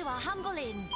to our humble inn.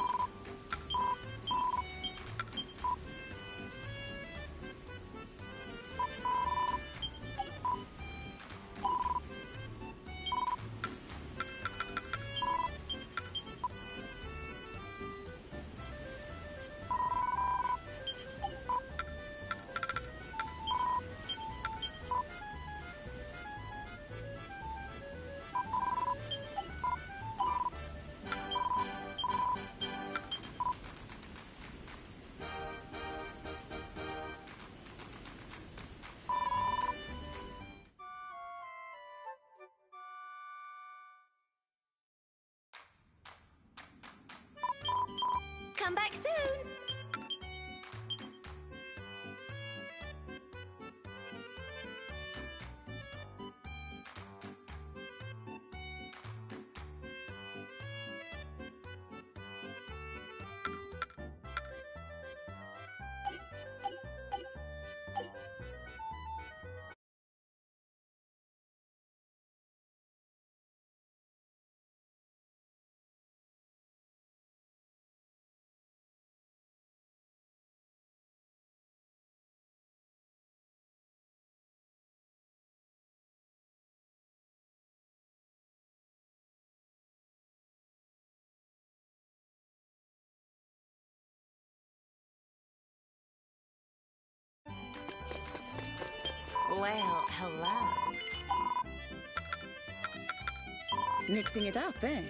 Come back soon. Well, hello. Mixing it up, eh?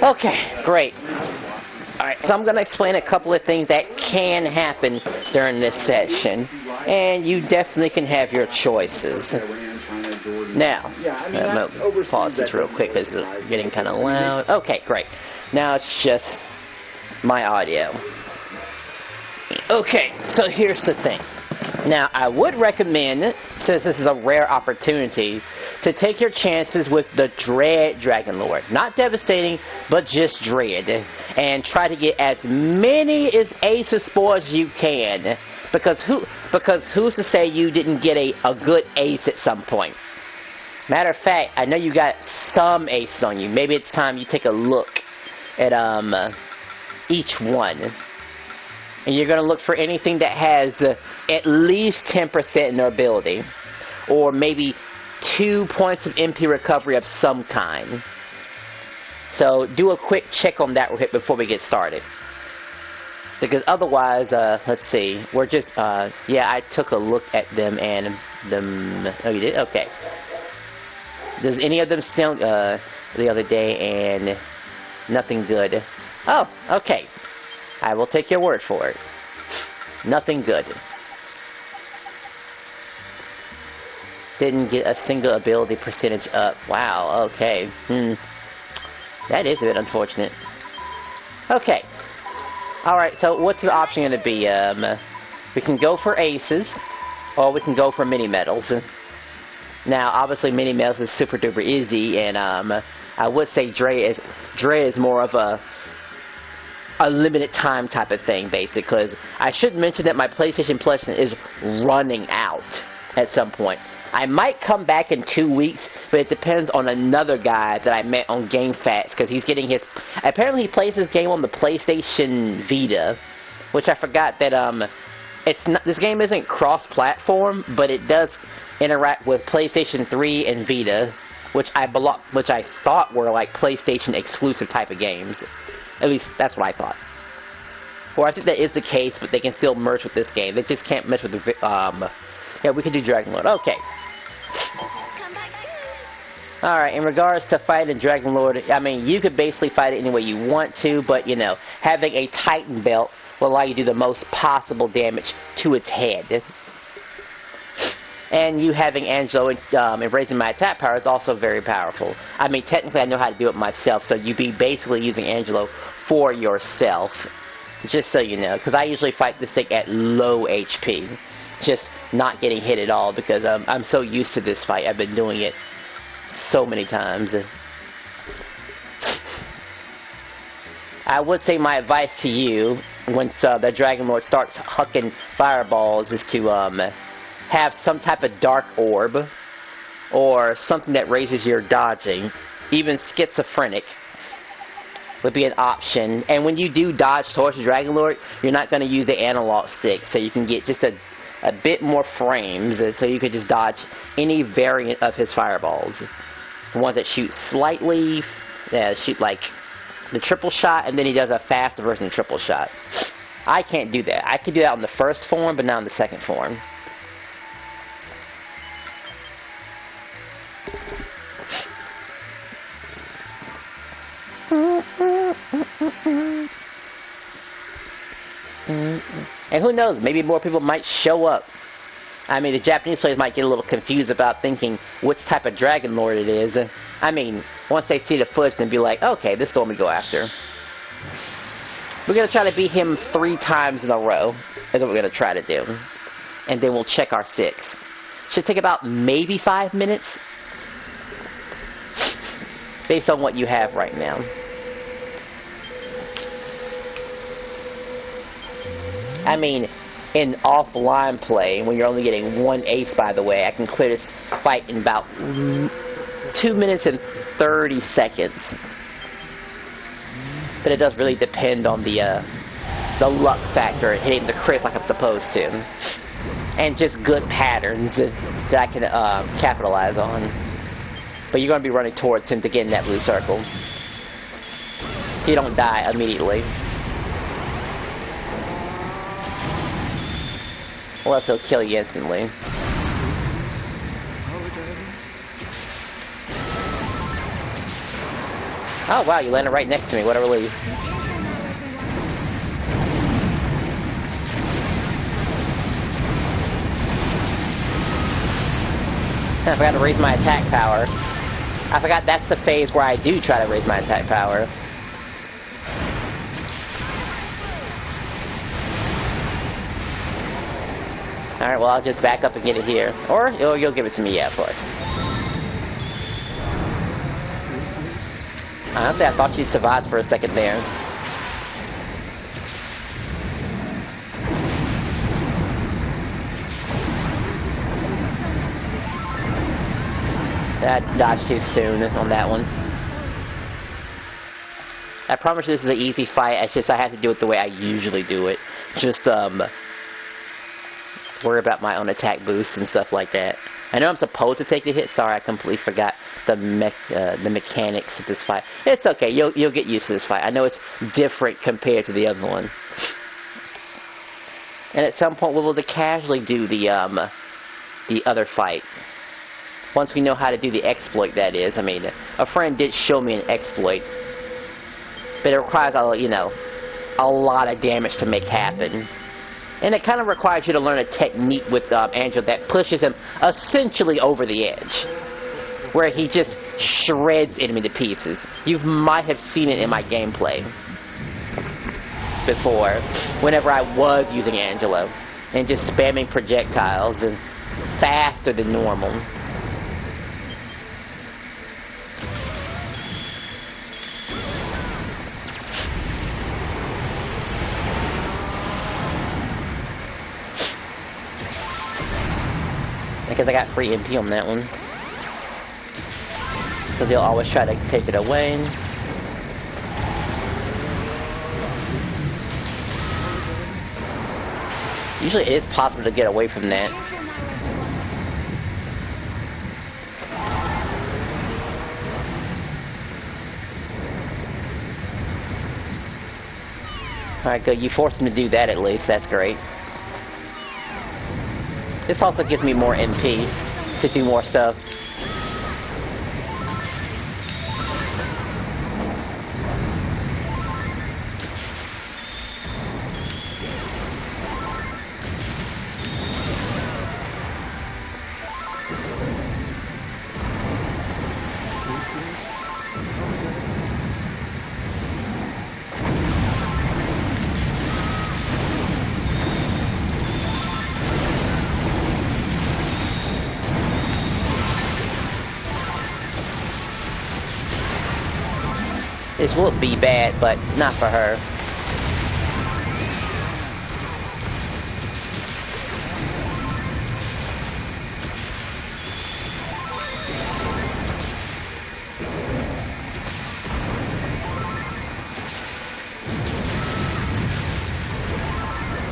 Okay, great. Alright, so I'm going to explain a couple of things that can happen during this session, and you definitely can have your choices. Now, I'm going to pause this real quick because it's getting kind of loud. Okay, great. Now it's just my audio. Okay, so here's the thing. Now, I would recommend, since this is a rare opportunity, to take your chances with the Dread Dragon Lord. Not devastating, but just Dread. And try to get as many as aces spores as you can. Because who's to say you didn't get a good ace at some point? Matter of fact, I know you got some aces on you. Maybe it's time you take a look at each one. And you're going to look for anything that has at least 10% in their ability. Or maybe 2 points of MP recovery of some kind. So do a quick check on that before we get started. Because otherwise, let's see, we're just, yeah, I took a look at them and oh, you did? Okay. Does any of them sound, the other day and nothing good? Oh, okay. I will take your word for it. Nothing good. Didn't get a single ability percentage up. Wow, okay. That is a bit unfortunate. Okay. Alright, so what's the option going to be? We can go for aces, or we can go for mini medals. Now, obviously, mini medals is super duper easy, and I would say Dre is more of a limited time type of thing, basically. Because I should mention that my PlayStation Plus is running out at some point. I might come back in 2 weeks, but it depends on another guy that I met on GameFAQs, because he's getting his... Apparently he plays this game on the PlayStation Vita, which I forgot that, it's not, this game isn't cross-platform, but it does interact with PlayStation 3 and Vita, which I thought were like PlayStation exclusive type of games. At least that's what I thought. Or I think that is the case, but they can still merge with this game. They just can't merge with the yeah, we can do Dragon Lord. Okay. Come back soon. Alright, in regards to fighting Dragon Lord, I mean, you could basically fight it any way you want to, but, you know, having a Titan belt will allow you to do the most possible damage to its head. And you having Angelo and raising my attack power is also very powerful. I mean, technically I know how to do it myself, so you'd be basically using Angelo for yourself. Just so you know, because I usually fight this thing at low HP. Just not getting hit at all, because I'm so used to this fight. I've been doing it so many times. I would say my advice to you, once the Dragon Lord starts hucking fireballs, is to have some type of dark orb, or something that raises your dodging. Even schizophrenic would be an option. And when you do dodge towards the Dragon Lord, you're not going to use the analog stick, so you can get just a bit more frames, so you could just dodge any variant of his fireballs. The ones that shoot slightly, shoot like the triple shot, and then he does a faster version of triple shot. I can't do that. I can do that on the first form, but not on the second form. And who knows, maybe more people might show up. I mean, the Japanese players might get a little confused about thinking which type of Dragon Lord it is. I mean, once they see the footage, then be like, okay, this is the one we go after. We're going to try to beat him 3 times in a row, is what we're going to try to do. And then we'll check our 6. Should take about maybe 5 minutes, based on what you have right now. I mean, in offline play, when you're only getting 1 ace, by the way, I can clear this fight in about 2 minutes and 30 seconds. But it does really depend on the the luck factor and hitting the crits like I'm supposed to. And just good patterns that I can capitalize on. But you're going to be running towards him to get in that blue circle. So you don't die immediately. Unless he'll kill you instantly. Oh wow, you landed right next to me, what a relief. I forgot to raise my attack power. I forgot that's the phase where I do try to raise my attack power. Alright, well I'll just back up and get it here. Or you'll give it to me, yeah, of course. Honestly, I thought you survived for a second there. I dodged too soon on that one. I promise this is an easy fight, it's just I have to do it the way I usually do it. Just, worry about my own attack boosts and stuff like that. I know I'm supposed to take the hit, sorry, I completely forgot the mechanics of this fight. It's okay, you'll get used to this fight. I know it's different compared to the other one. And at some point we'll be able to casually do the other fight. Once we know how to do the exploit, that is. I mean, a friend did show me an exploit. But it requires, a lot of damage to make happen. And it kind of requires you to learn a technique with Angel that pushes him essentially over the edge. Where he just shreds enemy to pieces. You might have seen it in my gameplay before, whenever I was using Angelo. And just spamming projectiles and faster than normal. Because I got free MP on that one. Because they'll always try to take it away. Usually it is possible to get away from that. Alright, good. You forced him to do that at least. That's great. This also gives me more MP to do more stuff. This will be bad, but not for her.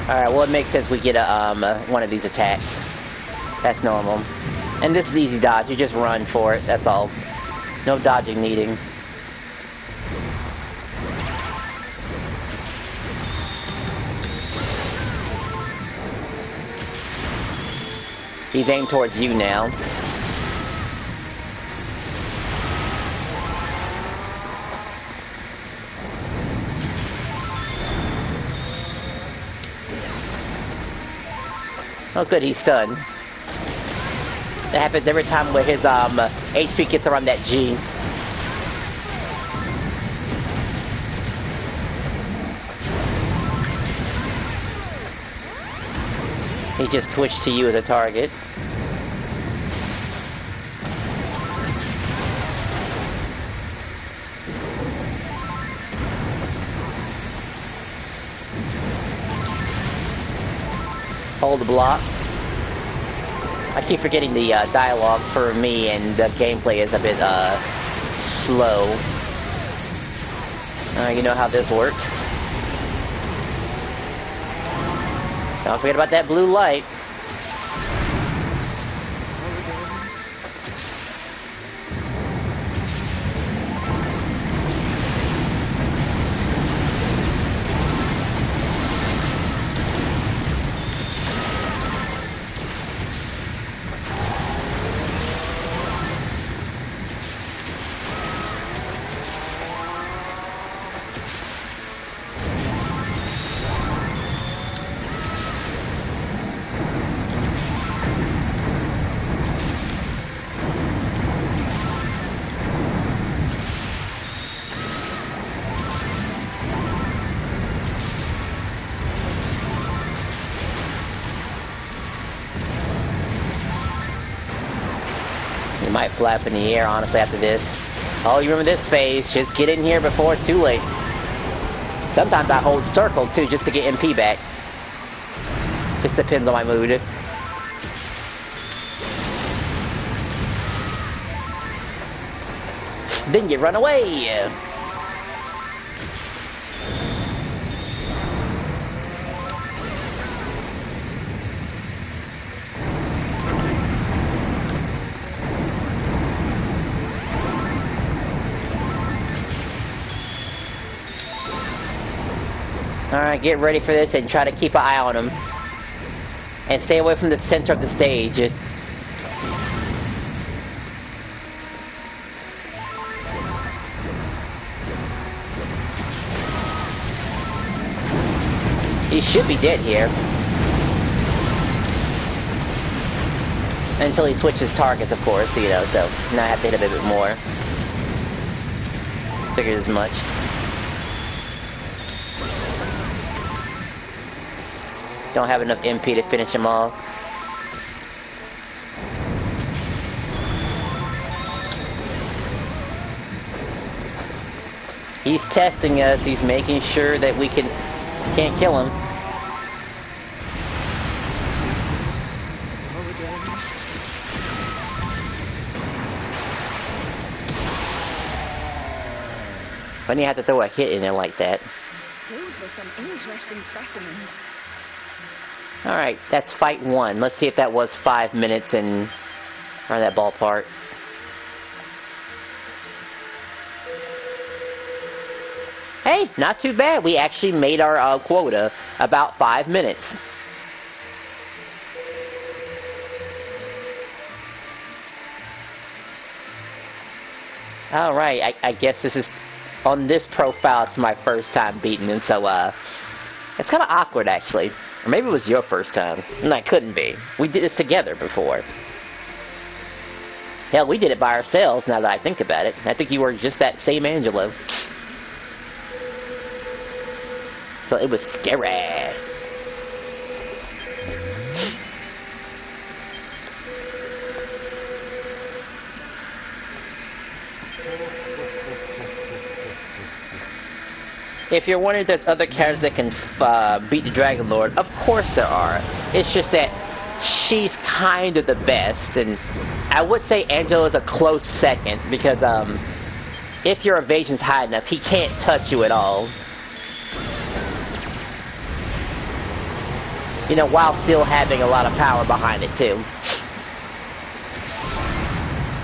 Alright, well it makes sense we get a, one of these attacks. That's normal. And this is easy dodge, you just run for it, that's all. No dodging needing. He's aimed towards you now. Oh good, he's stunned. That happens every time where his HP gets around that G. He just switched to you as a target. Hold the block. I keep forgetting the dialogue for me, and the gameplay is a bit slow. You know how this works. Don't forget about that blue light. You might flap in the air, honestly, after this. Oh, you remember this phase. Just get in here before it's too late. Sometimes I hold circle, too, just to get MP back. Just depends on my mood. Then you run away! Alright, get ready for this and try to keep an eye on him. And stay away from the center of the stage. He should be dead here. Until he switches targets, of course, you know, so now I have to hit him a bit more. Figured as much. Don't have enough MP to finish him off. He's testing us. He's making sure that we can't kill him. Funny you have to throw a hit in there like that. Those were some interesting specimens. Alright, that's fight 1. Let's see if that was 5 minutes and around that ballpark. Hey, not too bad. We actually made our quota about 5 minutes. Alright, I guess this is... On this profile, it's my first time beating him, so, it's kind of awkward, actually. Or maybe it was your first time. And that couldn't be. We did this together before. Hell, we did it by ourselves, now that I think about it. I think you were just that same Angelo. So it was scary. If you're wondering if there's other characters that can beat the Dragon Lord, of course there are. It's just that she's kind of the best, and I would say Angelo is a close second, because if your evasion's high enough, he can't touch you at all. You know, while still having a lot of power behind it too.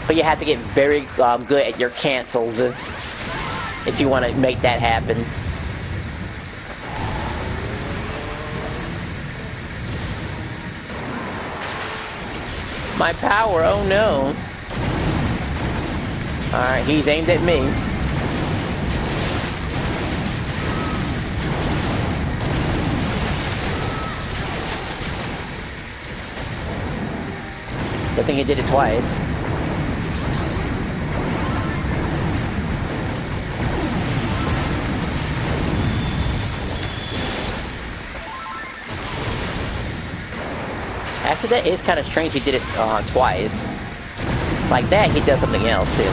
But you have to get very good at your cancels if you want to make that happen. My power, oh no. Alright, he's aimed at me. Good thing he did it twice. Actually, that is kind of strange he did it twice. Like that, he does something else too.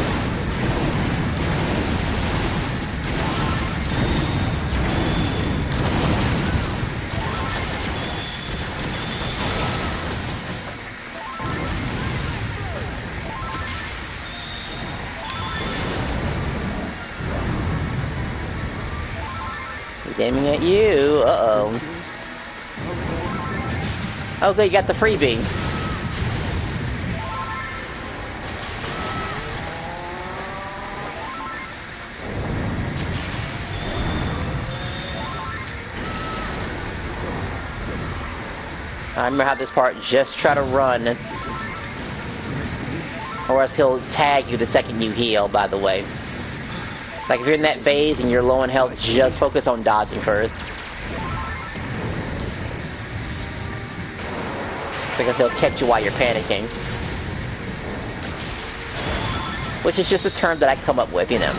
He's aiming at you. Uh-oh. Oh, good, you got the freebie. I remember how this part, just try to run. Or else he'll tag you the second you heal, by the way. Like if you're in that phase and you're low on health, just focus on dodging first. Because he'll catch you while you're panicking. Which is just a term that I come up with, you know.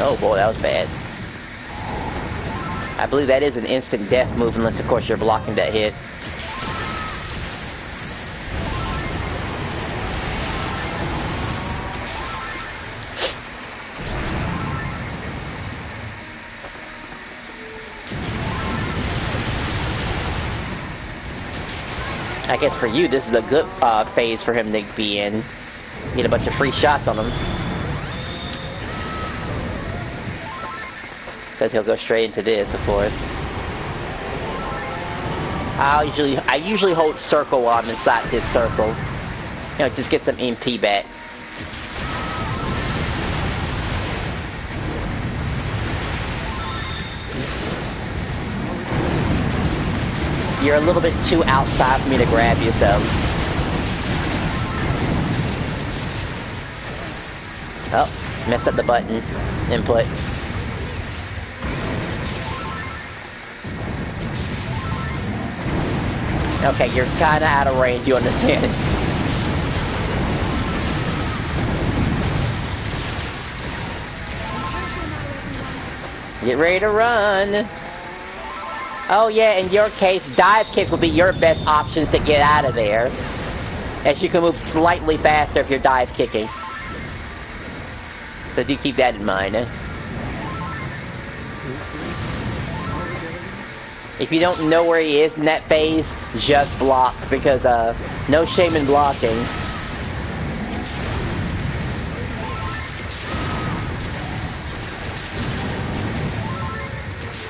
Oh boy, that was bad. I believe that is an instant death move, unless of course you're blocking that hit. I guess for you, this is a good phase for him to be in. Get a bunch of free shots on him. Because he'll go straight into this, of course. I usually hold circle while I'm inside this circle. You know, just get some MP back. You're a little bit too outside for me to grab you, so. Oh, messed up the button input. Okay, you're kinda out of range, you understand it. Get ready to run. Oh yeah, in your case, dive kicks will be your best options to get out of there. As you can move slightly faster if you're dive kicking. So do keep that in mind. If you don't know where he is in that phase, just block, because no shame in blocking.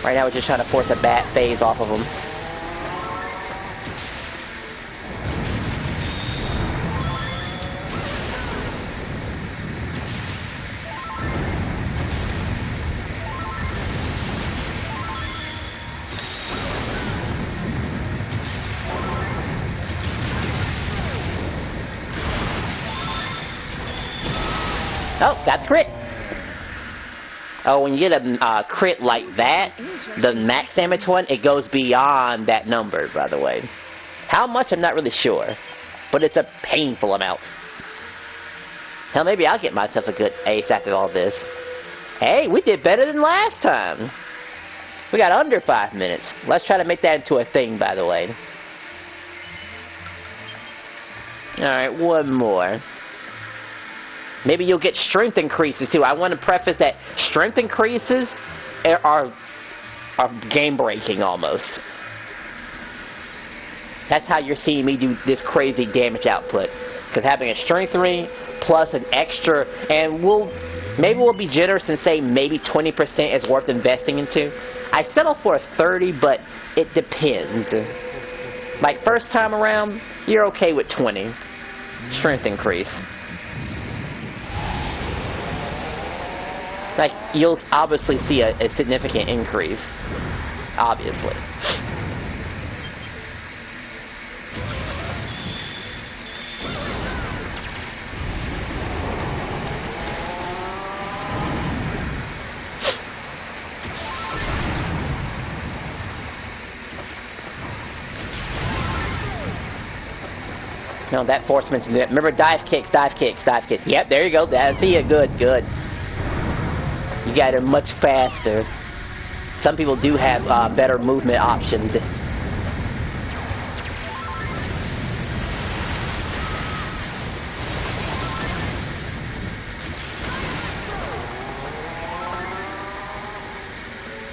Right now we're just trying to force a bat phase off of him. Oh, got the crit! Oh, when you get a crit like that, the max damage one, it goes beyond that number, by the way. How much, I'm not really sure. But it's a painful amount. Hell, maybe I'll get myself a good ace after all this. Hey, we did better than last time! We got under 5 minutes. Let's try to make that into a thing, by the way. Alright, one more. Maybe you'll get strength increases too. I want to preface that strength increases are game breaking almost. That's how you're seeing me do this crazy damage output. Because having a strength ring plus an extra, and maybe we'll be generous and say maybe 20% is worth investing into. I settle for a 30, but it depends. Like first time around, you're okay with 20 strength increase. Like, you'll obviously see a significant increase. Obviously. No, that forced me to do it. Remember, dive kicks, dive kicks, dive kicks. Yep, there you go. See ya. Good, good. You got it much faster. Some people do have better movement options.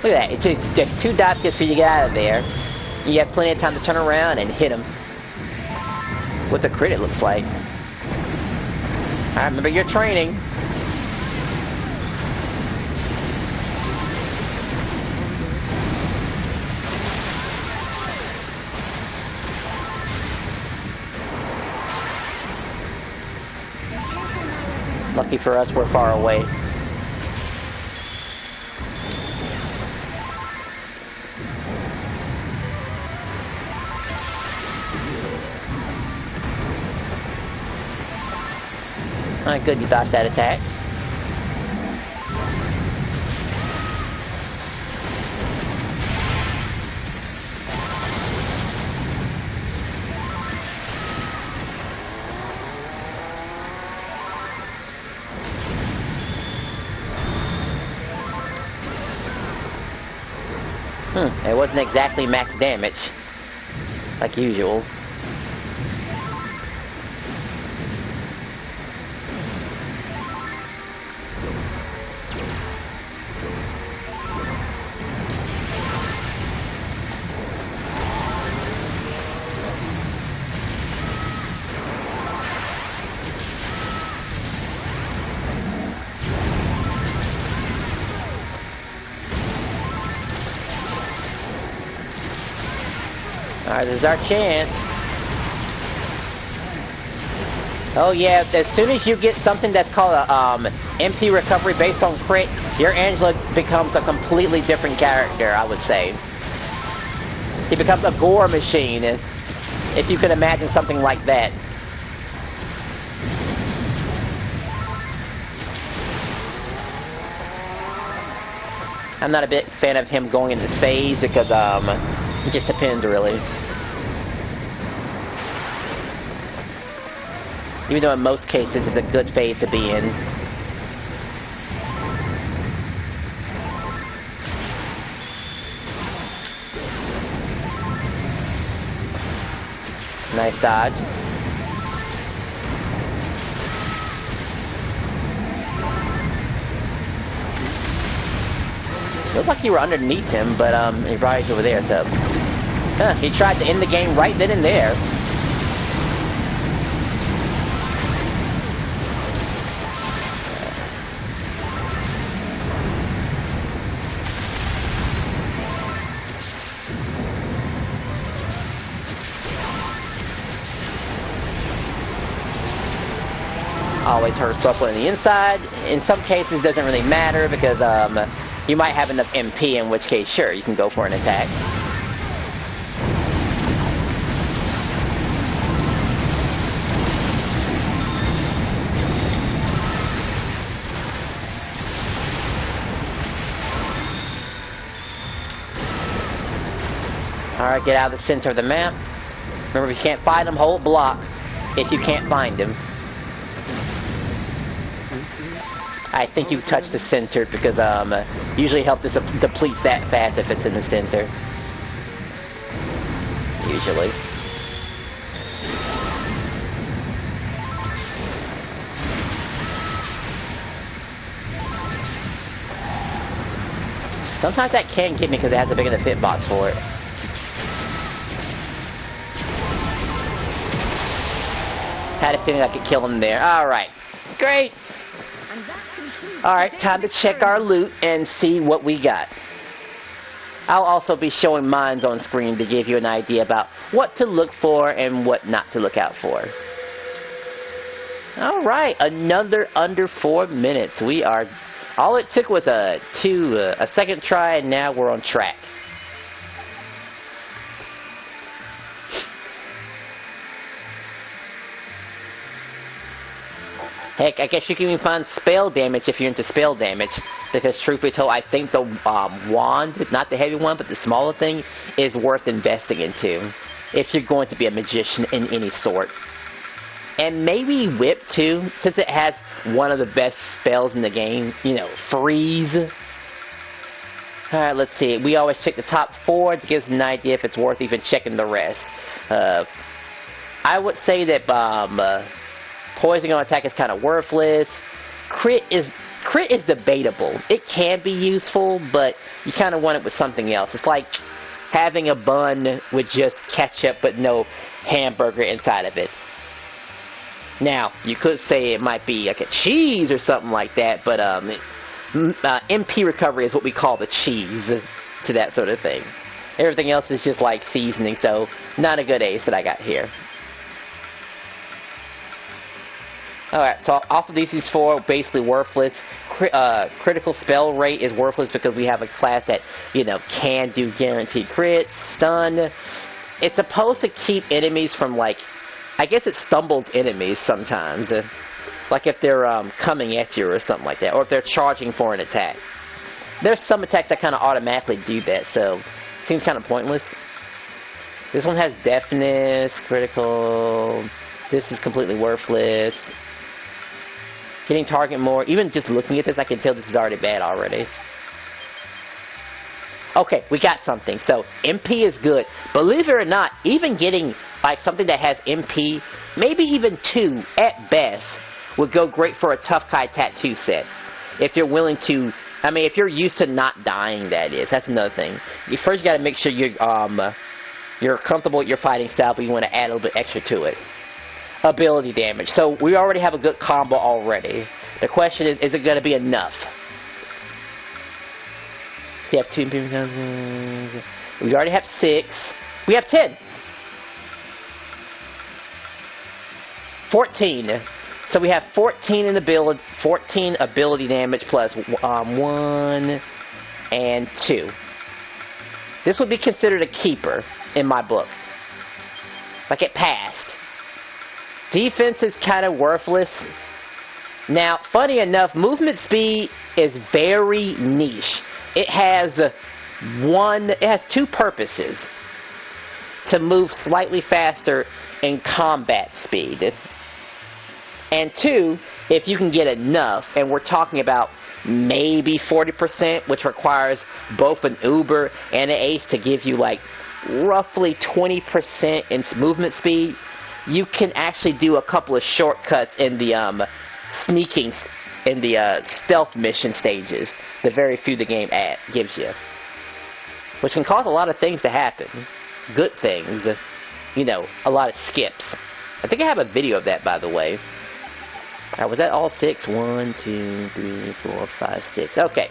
Look at that. It takes just 2 dive kicks for you to get out of there. You have plenty of time to turn around and hit him. With a crit, it looks like. I remember your training. Lucky for us, we're far away. Alright, good, you dodged that attack. It wasn't exactly max damage, like usual. Alright, this is our chance. Oh yeah, as soon as you get something that's called a MP recovery based on crit, your Angela becomes a completely different character, I would say. He becomes a gore machine, if you could imagine something like that. I'm not a big fan of him going into phase because it just depends really. Even though in most cases it's a good phase to be in. Nice dodge. Looks like you were underneath him, but he probably over there, so. Huh, he tried to end the game right then and there. Always hurts something on the inside. In some cases, it doesn't really matter because you might have enough MP, in which case, sure, you can go for an attack. Alright, get out of the center of the map. Remember, if you can't find him, hold block if you can't find him. I think you touched the center because usually health depletes that fast if it's in the center. Usually. Sometimes that can get me because it has a big enough hitbox for it. Had a feeling I could kill him there. Alright. Great! Alright, time to check our loot and see what we got. I'll also be showing mines on screen to give you an idea about what to look for and what not to look out for. Alright, another under 4 minutes. We are... All it took was a second try, and now we're on track. Heck, I guess you can even find spell damage if you're into spell damage. Because truth be told, I think the wand, not the heavy one, but the smaller thing, is worth investing into. If you're going to be a magician in any sort. And maybe Whip too, since it has one of the best spells in the game. You know, freeze. Alright, let's see. We always check the top 4 to give us an idea if it's worth even checking the rest. I would say that poison on attack is kind of worthless. crit is debatable. It can be useful, but you kind of want it with something else. It's like having a bun with just ketchup but no hamburger inside of it. Now, you could say it might be like a cheese or something like that, but MP recovery is what we call the cheese to that sort of thing. Everything else is just like seasoning, so not a good ace that I got here. Alright, so off of these 4, basically worthless. Critical spell rate is worthless because we have a class that, you know, can do guaranteed crits. Stun. It's supposed to keep enemies from, like, I guess it stumbles enemies sometimes. Like if they're coming at you or something like that, or if they're charging for an attack. There's some attacks that kind of automatically do that, so it seems kind of pointless. This one has deafness, critical. This is completely worthless. Hitting target more. Even just looking at this, I can tell this is already bad already. Okay, we got something. So, MP is good. Believe it or not, even getting like something that has MP, maybe even 2 at best, would go great for a Tough Kai Tattoo set. If you're willing to, I mean, if you're used to not dying, that is. That's another thing. You first got to make sure you're comfortable with your fighting style, but you want to add a little bit extra to it. Ability damage. So we already have a good combo already. The question is it going to be enough? So you have 2. We already have 6. We have 10. 14. So we have 14 ability damage plus 1 and 2. This would be considered a keeper in my book. Like it passed. Defense is kind of worthless. Now, funny enough, movement speed is very niche. It has 2 purposes. To move slightly faster in combat speed. And 2, if you can get enough, and we're talking about maybe 40%, which requires both an Uber and an Ace to give you like roughly 20% in movement speed, you can actually do a couple of shortcuts in the sneaking, in the stealth mission stages, the very few the game gives you. Which can cause a lot of things to happen. Good things. You know, a lot of skips. I think I have a video of that, by the way. Alright, was that all 6? 1, 2, 3, 4, 5, 6. Okay.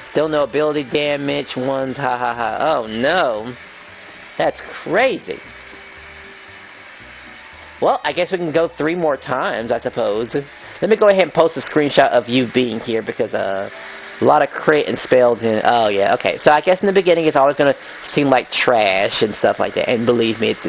Still no ability damage. 1s, ha ha ha. Oh no. That's crazy. Well, I guess we can go 3 more times, I suppose. Let me go ahead and post a screenshot of you being here because a lot of crit and spells in. Oh yeah, okay. So I guess in the beginning it's always going to seem like trash and stuff like that. And believe me, it's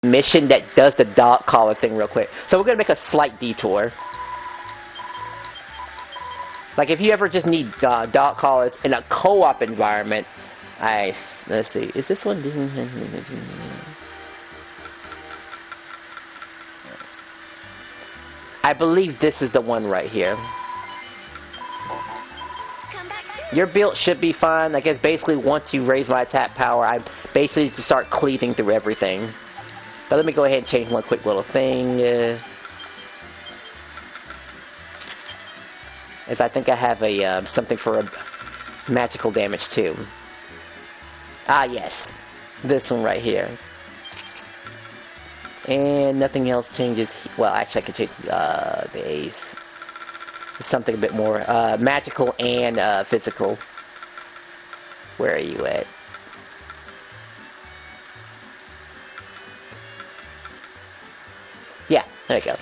mission that does the dog collar thing real quick. So we're going to make a slight detour. Like if you ever just need dog collars in a co-op environment, let's see, is this one? I believe this is the one right here. Your build should be fine. I guess basically once you raise my attack power, I basically just start cleaving through everything. But let me go ahead and change one quick little thing. As I think I have a something for a magical damage too. Ah yes, this one right here. And nothing else changes. Well, actually I could change the ace. Something a bit more magical and physical. Where are you at? Yeah, there you go.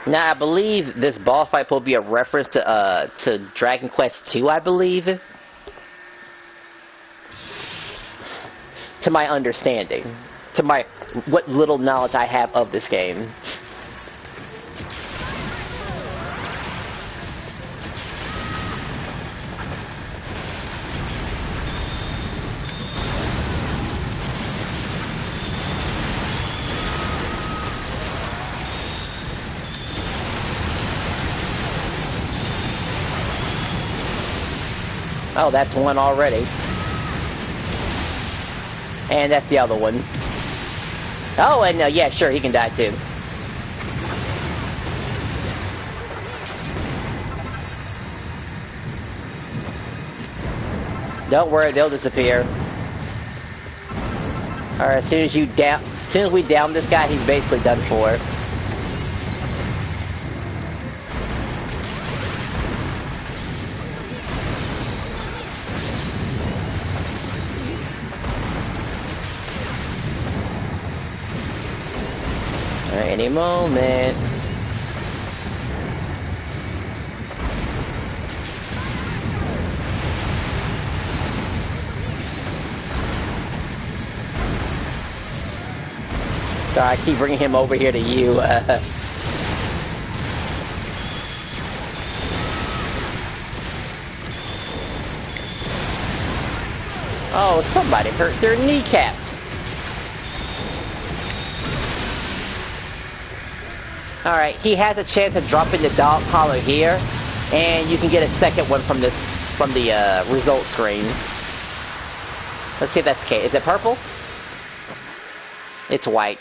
Now, I believe this boss fight will be a reference to Dragon Quest II, I believe. To my understanding. to my what little knowledge I have of this game. Oh, that's one already. And that's the other one. Oh, and yeah, sure, he can die too. Don't worry, they'll disappear. Alright, as soon as we down this guy, he's basically done for. Any moment. Sorry, I keep bringing him over here to you. Oh, somebody hurt their kneecaps. Alright, he has a chance of dropping the dog collar here, and you can get a second one from the result screen. Let's see if that's the case. Is it purple? It's white.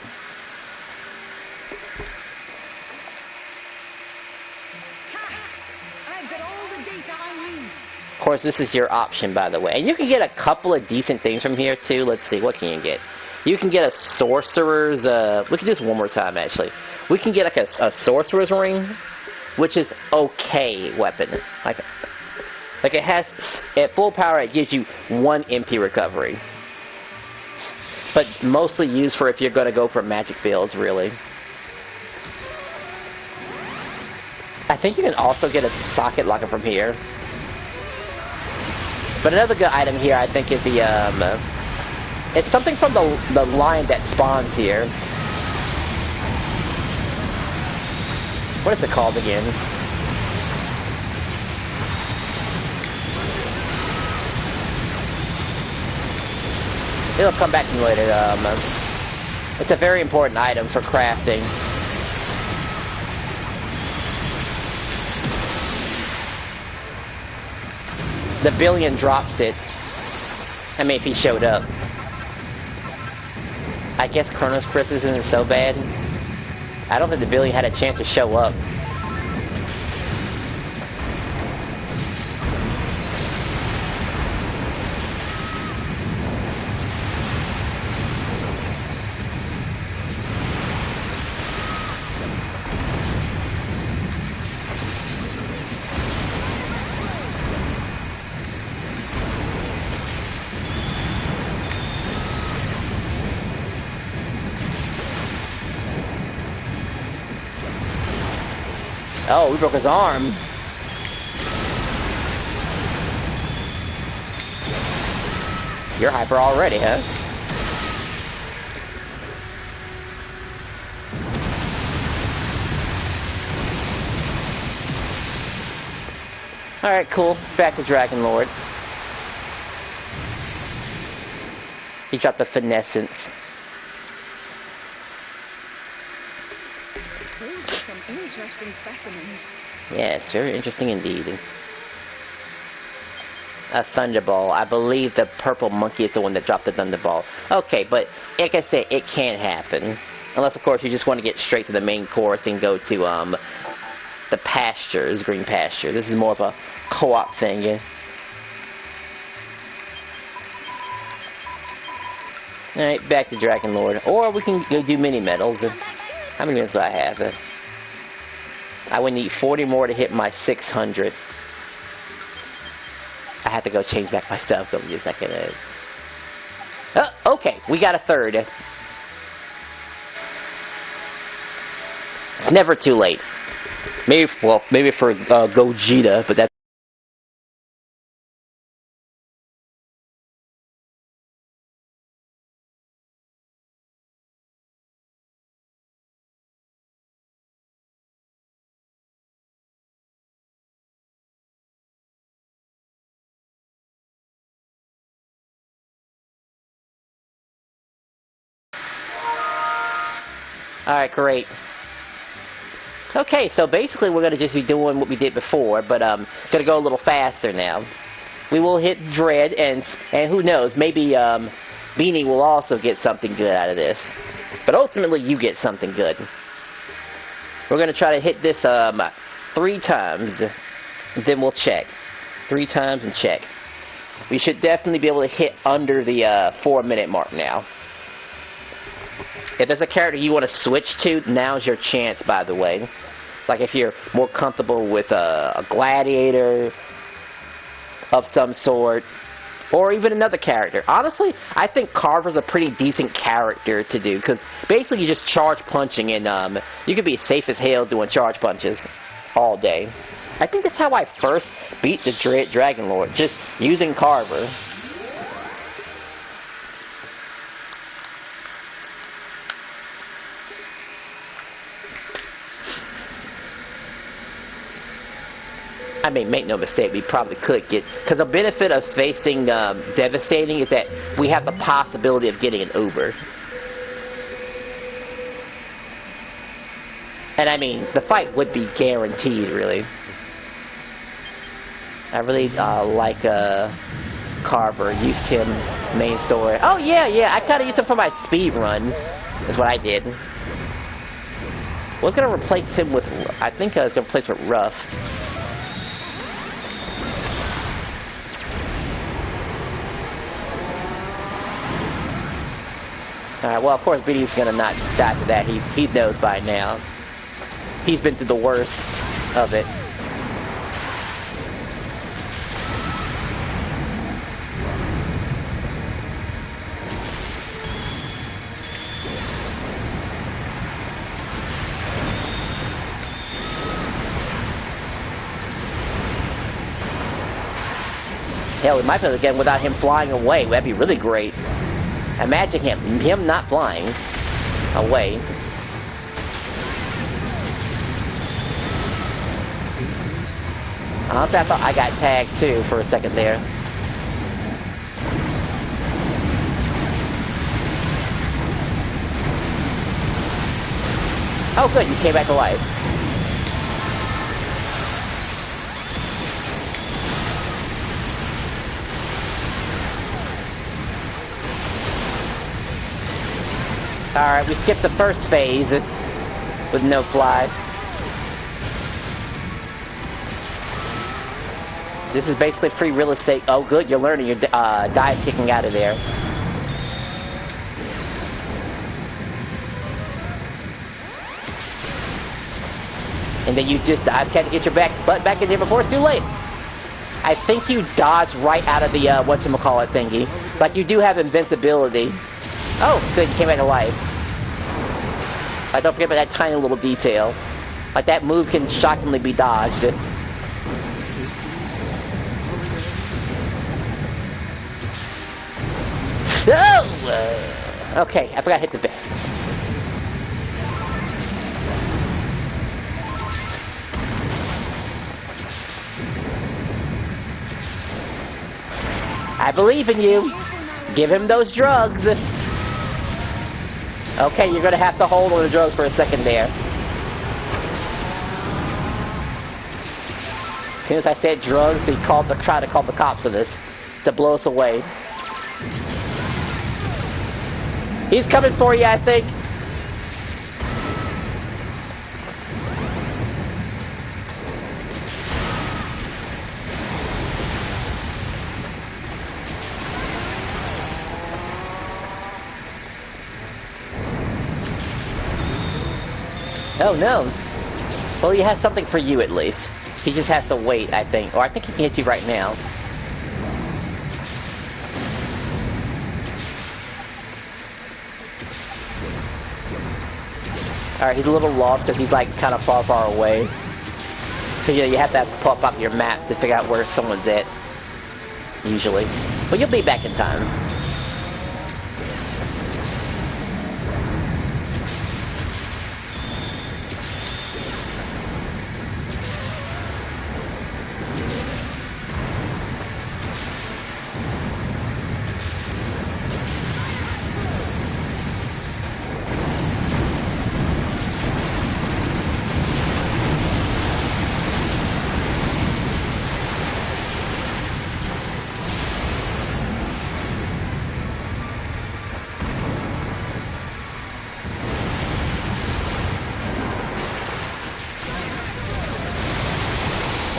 I've got all the data I need. Of course, this is your option, by the way. And you can get a couple of decent things from here, too. Let's see, what can you get? You can get a sorcerer's, we can do this one more time, actually. We can get, like, a sorcerer's ring, which is okay weapon. Like it has, at full power, it gives you 1 MP recovery. But mostly used for if you're going to go for magic fields, really. I think you can also get a socket locker from here. But another good item here, I think, is the, it's something from the line that spawns here. What is it called again? It'll come back to me later. It's a very important item for crafting. The Billion drops it. I mean, if he showed up. I guess Chronos Chris isn't so bad. I don't think the Billion had a chance to show up. Oh, we broke his arm. You're hyper already, huh? Alright, cool. Back to Dragon Lord. He dropped the finessence. Those were some interesting specimens. Yes, very interesting indeed. A Thunderball. I believe the purple monkey is the one that dropped the Thunderball. Okay, but like I said, it can't happen. Unless, of course, you just want to get straight to the main course and go to, the pastures, green pasture. This is more of a co-op thing, yeah. Alright, back to Dragon Lord. Or we can go do mini medals. How many minutes do I have? I would need 40 more to hit my 600. I have to go change back my stuff. Give me a second. Oh, okay, we got a third. It's never too late. Maybe for Gogeta, but that's Alright, great. Okay, so basically we're gonna just be doing what we did before, but gonna go a little faster now. We will hit Dread, and who knows, maybe Beanie will also get something good out of this. But ultimately, you get something good. We're gonna try to hit this 3 times, then we'll check. 3 times and check. We should definitely be able to hit under the 4-minute mark now. If there's a character you want to switch to, now's your chance, by the way. Like if you're more comfortable with a gladiator of some sort, or even another character. Honestly, I think Carver's a pretty decent character to do, because basically you just charge punching, and you can be safe as hell doing charge punches all day. I think that's how I first beat the Dread Dragon Lord, just using Carver. I mean, make no mistake, we probably could get... Because the benefit of facing Devastating is that we have the possibility of getting an Uber. And I mean, the fight would be guaranteed, really. I really like Carver. Used him main story. Oh, yeah, I kind of used him for my speed run. Is what I did. I was going to replace him with... I think I was going to replace him with Ruff. Well, of course, Beanie's gonna not die to that. He knows by now. He's been through the worst of it. Hell, we might be able to get him without him flying away. That'd be really great. Imagine him not flying away. Honestly, I thought I got tagged too for a second there. Oh good, you came back alive. Alright, we skipped the first phase with no fly. This is basically free real estate. Oh good, you're learning. Your dive kicking out of there. And then you just dive catch to get your butt back in there before it's too late. I think you dodged right out of the whatchamacallit thingy. Like you do have invincibility. Oh, good, you came back to life. Don't forget about that tiny little detail. Like, that move can shockingly be dodged. Oh! Okay, I forgot to hit the bed. I believe in you. Give him those drugs. Okay, you're gonna have to hold on the drugs for a second there. As soon as I said drugs, he tried to call the cops on us to blow us away. He's coming for you, I think. Oh no. Well, he has something for you at least. He just has to wait, I think. Or I think he can hit you right now. Alright, he's a little lost because he's like kind of far away. So you have to pop up your map to figure out where someone's at. Usually. But you'll be back in time.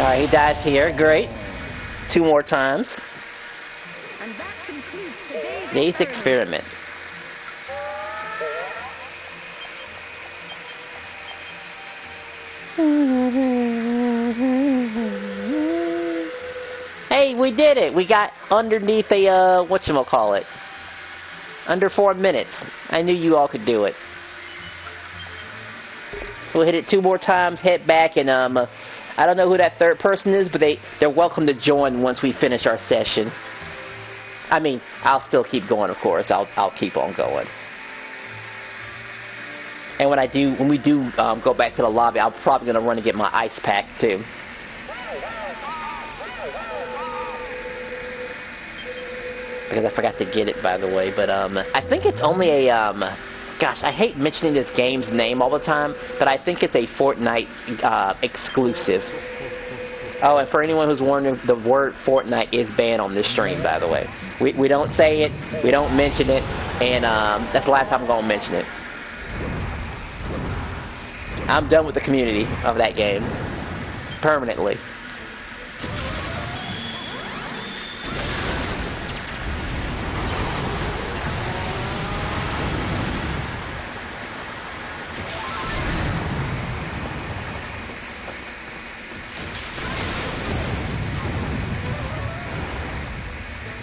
Alright, he dies here. Great. 2 more times. And that concludes today's Today's experiment. Hey, we did it! We got underneath a, whatchamacallit. Under 4 minutes. I knew you all could do it. We'll hit it 2 more times, head back, and I don't know who that third person is, but they're welcome to join once we finish our session. I mean, I'll still keep going, of course. I'll keep on going. And when we do go back to the lobby, I'm probably gonna run and get my ice pack too. Because I forgot to get it, by the way. But I think it's only a gosh, I hate mentioning this game's name all the time, but I think it's a Fortnite exclusive. Oh, and for anyone who's wondering, the word Fortnite is banned on this stream, by the way. We don't say it, we don't mention it, and that's the last time I'm gonna mention it. I'm done with the community of that game. Permanently.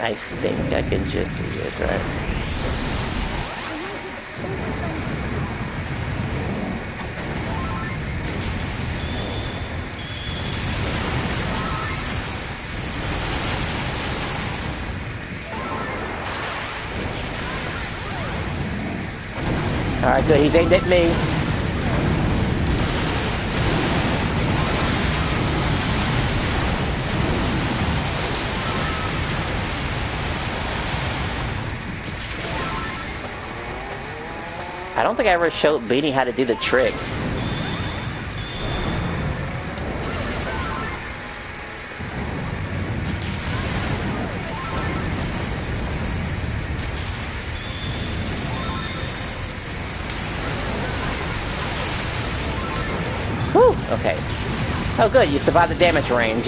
I think I can just do this, right? Alright, good. He's aimed at me. I don't think I ever showed Beanie how to do the trick. Whew, okay. Oh good, you survived the damage range.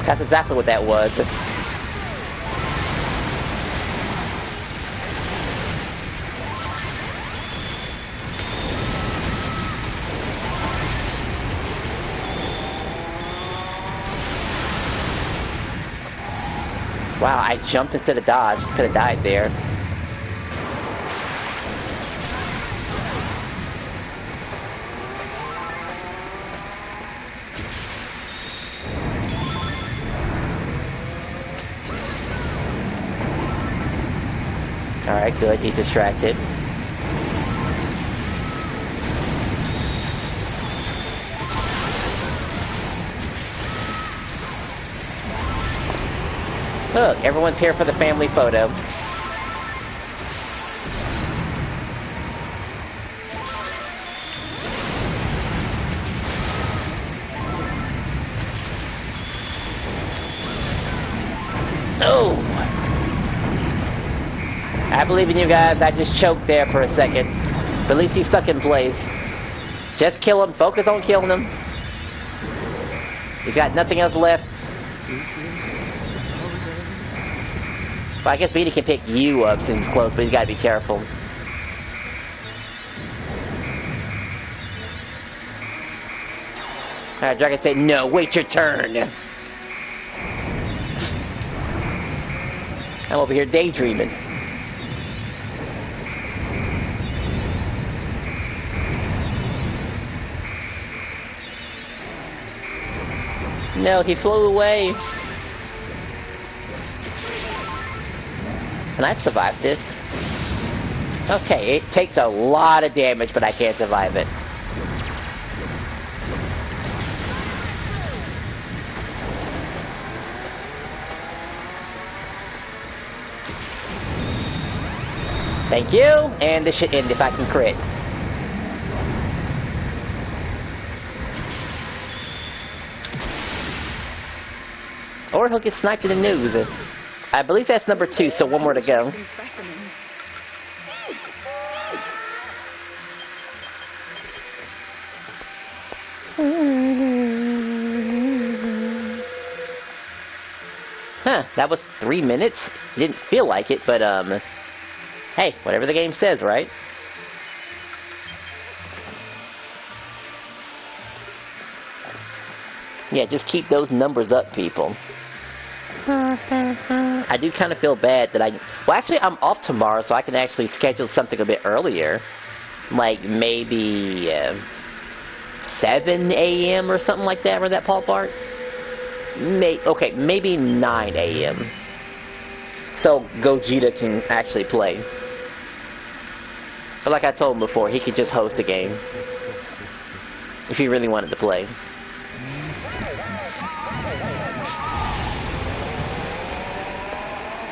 That's exactly what that was. Wow, I jumped instead of dodged. Could have died there. Alright, good. He's distracted. Look, everyone's here for the family photo. Oh! I believe in you guys. I just choked there for a second. But at least he's stuck in place. Just kill him. Focus on killing him. He's got nothing else left. Well, I guess Beanie can pick you up since he's close, but he's gotta be careful. Alright, Dragon said, no, wait your turn. I'm over here daydreaming. No, he flew away. Can I survive this? Okay, it takes a lot of damage, but I can't survive it. Thank you, and this should end if I can crit. Or he'll get sniped in the nose. I believe that's number 2, so 1 more to go. Huh, that was 3 minutes? Didn't feel like it, but, hey, whatever the game says, right? Yeah, just keep those numbers up, people. I do kind of feel bad that well, actually, I'm off tomorrow, so I can actually schedule something a bit earlier. Like, maybe, 7 a.m. or something like that, around that ballpark? Okay, maybe 9 a.m. So Gogeta can actually play. But like I told him before, he could just host a game. If he really wanted to play.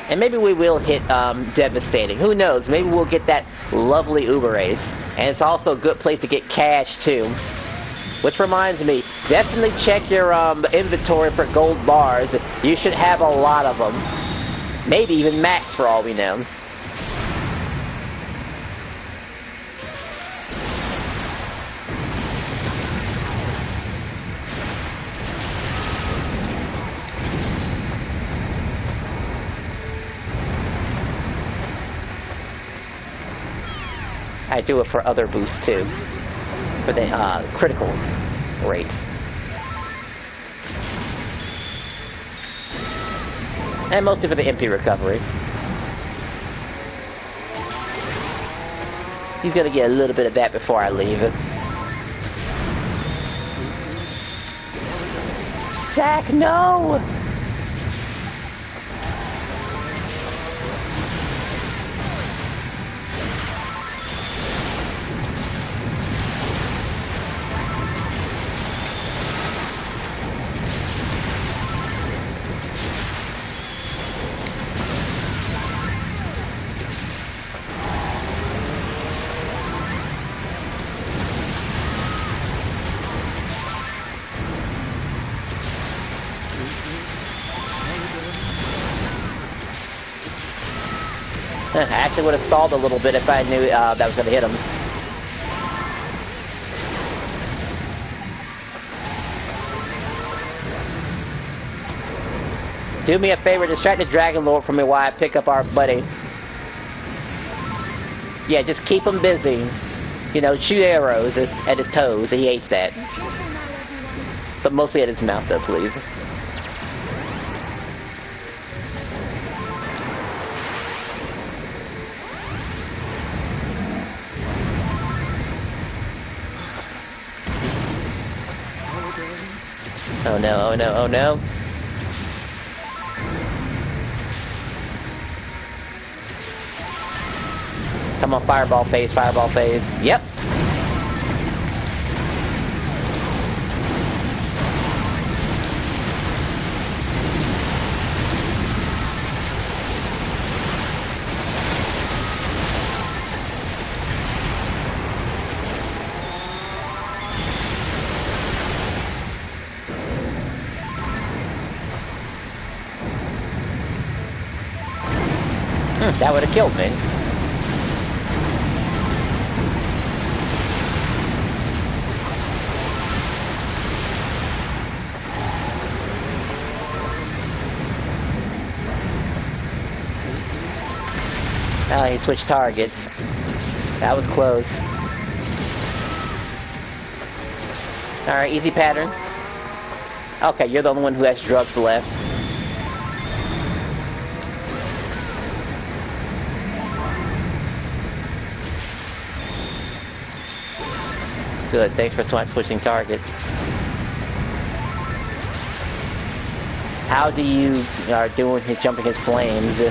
And maybe we will hit Devastating. Who knows? Maybe we'll get that lovely Uber Ace. And it's also a good place to get cash, too. Which reminds me, definitely check your inventory for gold bars. You should have a lot of them. Maybe even max for all we know. I do it for other boosts too, for the critical rate. And mostly for the MP recovery. He's gonna get a little bit of that before I leave. Zach, no! I actually would have stalled a little bit if I knew that was going to hit him. Do me a favor, distract the Dragon Lord from me while I pick up our buddy. Yeah, just keep him busy. You know, shoot arrows at his toes. He hates that. But mostly at his mouth, though, please. Oh no, oh no, oh no. Come on, fireball phase, fireball phase. Yep. That would have killed me. Oh, he switched targets. That was close. Alright, easy pattern. Okay, you're the only one who has drugs left. Good, thanks for switching targets. How do you are doing his jumping his flames?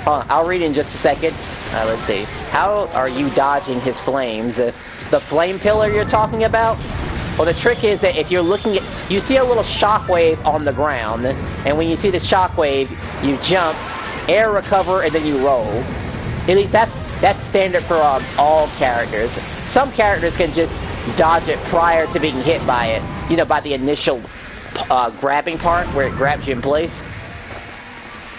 I'll read in just a second. Let's see. How are you dodging his flames? The flame pillar you're talking about? Well, the trick is that if you're looking at, you see a little shockwave on the ground, and when you see the shockwave, you jump, air recover, and then you roll. At least that's standard for all characters. Some characters can just dodge it prior to being hit by it. You know, by the initial grabbing part where it grabs you in place.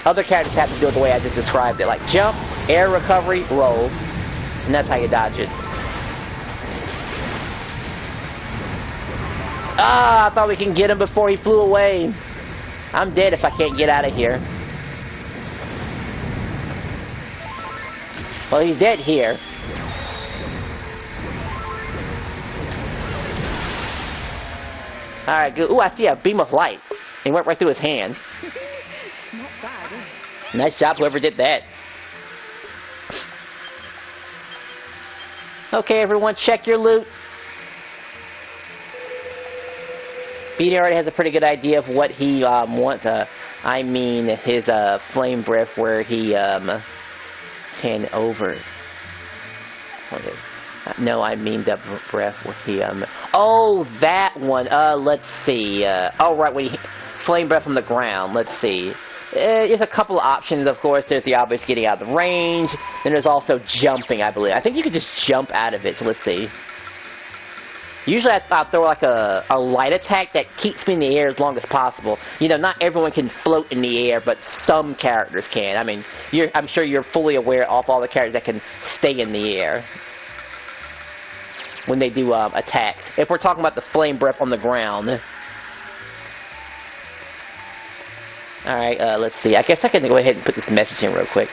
Other characters have to do it the way I just described it. Like jump, air recovery, roll. And that's how you dodge it. Ah, I thought we can get him before he flew away. I'm dead if I can't get out of here. Well, he's dead here. Alright, good. Ooh, I see a beam of light. It went right through his hand. Not bad, eh? Nice job, whoever did that. Okay, everyone, check your loot. Beanie already has a pretty good idea of what he wants. I mean, his flame breath, where he 10 over. Okay. No, I mean the breath where he Oh, that one. Let's see. Oh, right, when he flame breath from the ground. Let's see. There's a couple of options, of course. There's the obvious getting out of the range. Then there's also jumping, I believe. I think you could just jump out of it, so let's see. Usually I throw like a light attack that keeps me in the air as long as possible. You know, not everyone can float in the air, but some characters can. I mean, I'm sure you're fully aware of all the characters that can stay in the air when they do attacks. If we're talking about the flame breath on the ground. Alright, let's see. I guess I can go ahead and put this message in real quick.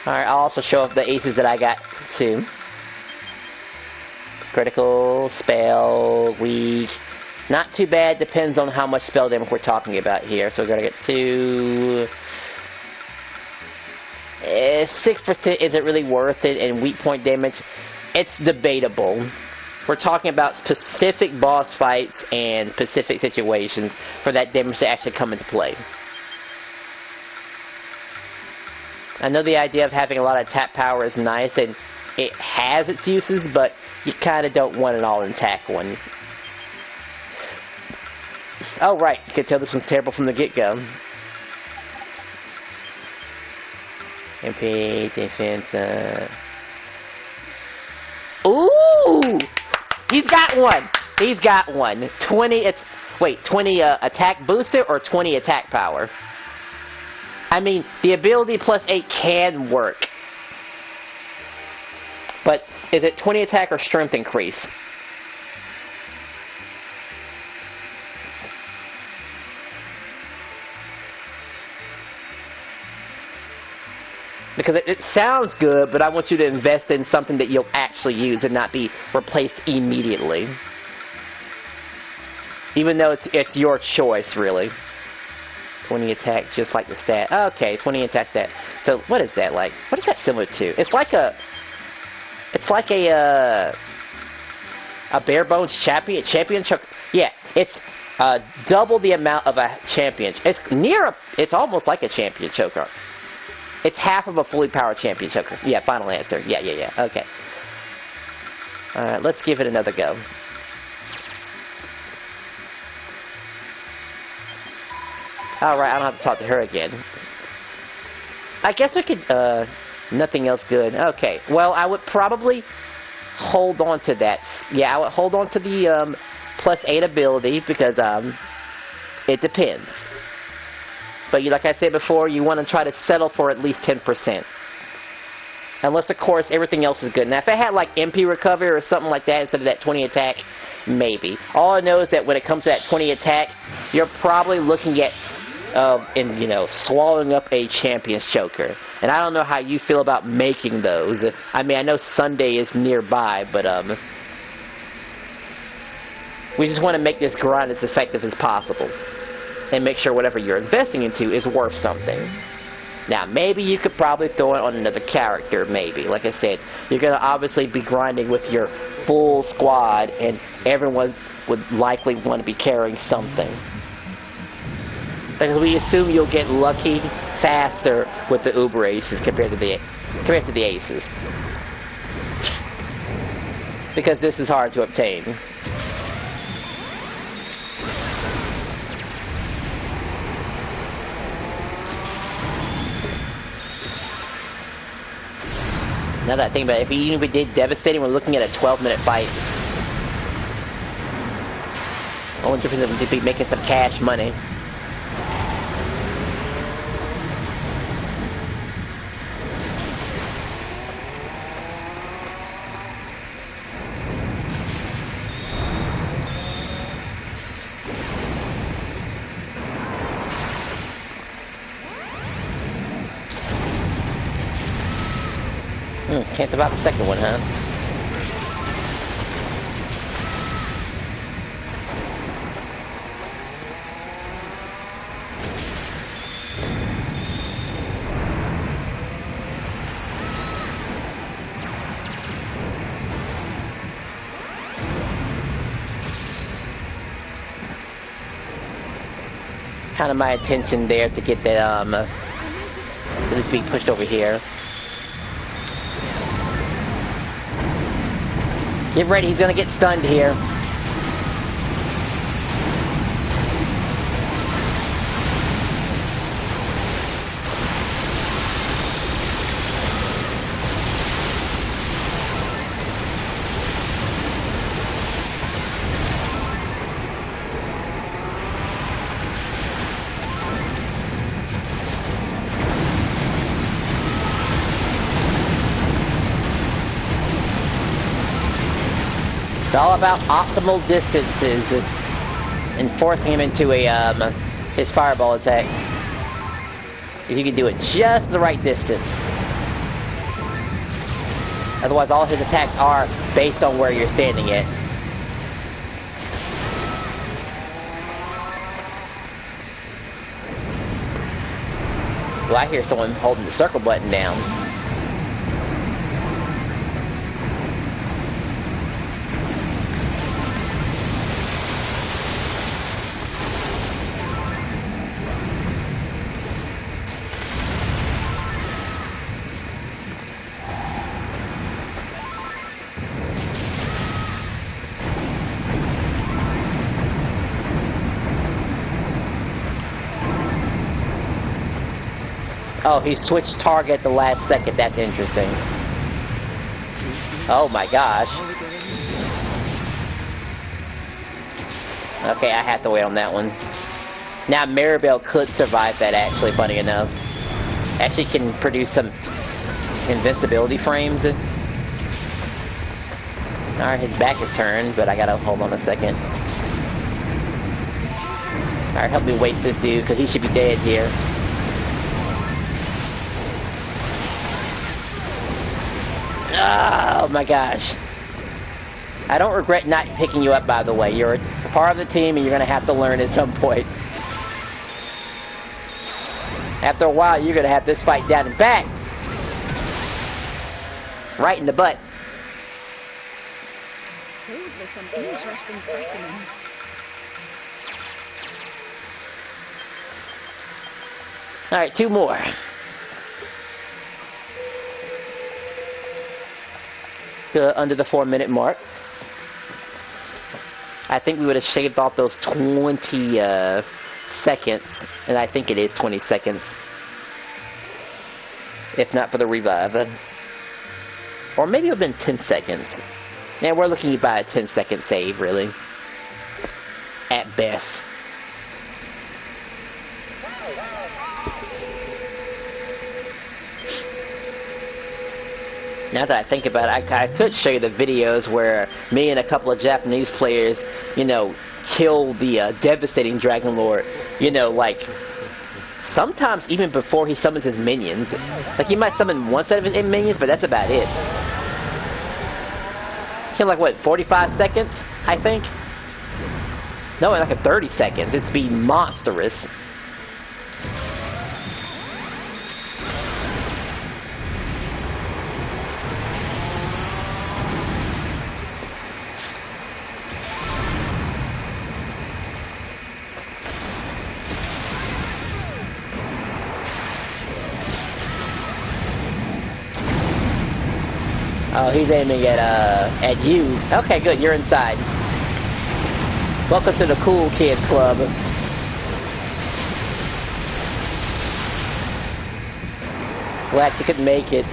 Alright, I'll also show off the aces that I got too. Critical, spell, weak. Not too bad, depends on how much spell damage we're talking about here. So we're gonna get 2... 6% isn't really worth it, and weak point damage, it's debatable. We're talking about specific boss fights and specific situations for that damage to actually come into play. I know the idea of having a lot of attack power is nice, and it has its uses, but you kind of don't want an all-intact one. Oh, right. You can tell this one's terrible from the get-go. MP, defense, Ooh! He's got one! He's got one. 20, wait, 20 attack booster or 20 attack power? I mean, the ability plus 8 can work. But is it 20 attack or strength increase? Because it sounds good, but I want you to invest in something that you'll actually use and not be replaced immediately. Even though it's your choice, really. 20 attack, just like the stat. Okay, 20 attack stat. So, what is that like? What is that similar to? It's like a bare bones champion choker. Yeah, it's double the amount of a champion. It's almost like a champion choker. It's half of a fully powered champion choker. Yeah, final answer. Yeah. Okay. Alright, let's give it another go. Alright, I don't have to talk to her again. I guess I could, nothing else good. Okay, well, I would probably hold on to that. Yeah, I would hold on to the, plus 8 ability, because, it depends. But like I said before, you want to try to settle for at least 10%. Unless, of course, everything else is good. Now, if I had, like, MP recovery or something like that instead of that 20 attack, maybe. All I know is that when it comes to that 20 attack, you're probably looking at, swallowing up a champion's choker. And I don't know how you feel about making those. I mean, I know Sunday is nearby, but, we just want to make this grind as effective as possible. And make sure whatever you're investing into is worth something. Now, maybe you could probably throw it on another character, maybe. Like I said, you're going to obviously be grinding with your full squad, and everyone would likely want to be carrying something. Because we assume you'll get lucky faster with the Uber Aces compared to the Aces. Because this is hard to obtain. Now that I think about it, even if we did Devastating, we're looking at a 12-minute fight. I wonder if we'd be making some cash money. Can't survive the second one, huh? Kind of my intention there to get that, this being pushed over here. Get ready, he's gonna get stunned here. It's all about optimal distances and forcing him into a his fireball attack. If you can do it just the right distance. Otherwise, all his attacks are based on where you're standing at. Well, I hear someone holding the circle button down. Oh, he switched target at the last second. That's interesting. Oh my gosh. Okay, I have to wait on that one. Now Maribel could survive that, actually, funny enough. Actually can produce some invincibility frames. Alright, his back is turned, but I gotta hold on a second. Alright, help me waste this dude, because he should be dead here. Oh my gosh. I don't regret not picking you up, by the way. You're a part of the team and you're going to have to learn at some point. After a while, you're going to have this fight down and back. Right in the butt. Those were some interesting specimens. Alright, 2 more. Under the 4-minute mark. I think we would have shaved off those 20 seconds, and I think it is 20 seconds. If not for the revive. Or maybe it would have been 10 seconds. Now we're looking at about a 10-second save, really. At best. Now that I think about it, I could show you the videos where me and a couple of Japanese players, you know, kill the devastating Dragon Lord. You know, like, sometimes even before he summons his minions. Like, he might summon one set of his minions, but that's about it. Kill, like, what, 45 seconds, I think? No, like a 30 seconds. It'd be monstrous. Oh, he's aiming at you. Okay, good, you're inside. Welcome to the cool kids club. Glad you could make it.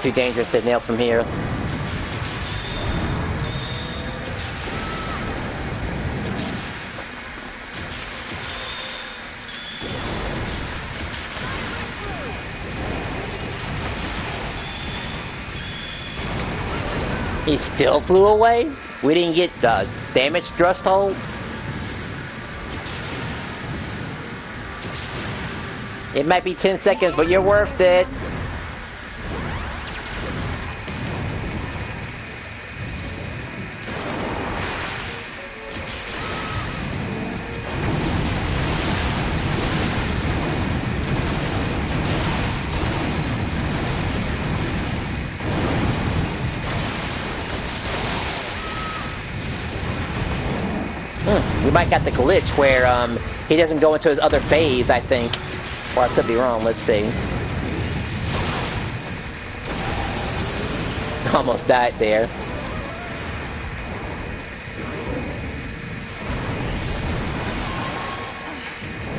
Too dangerous to nail from here. He still flew away? We didn't get the damage thrust hold? It might be 10 seconds, but you're worth it. We might got the glitch where he doesn't go into his other phase, I think. Or I could be wrong, let's see. Almost died there.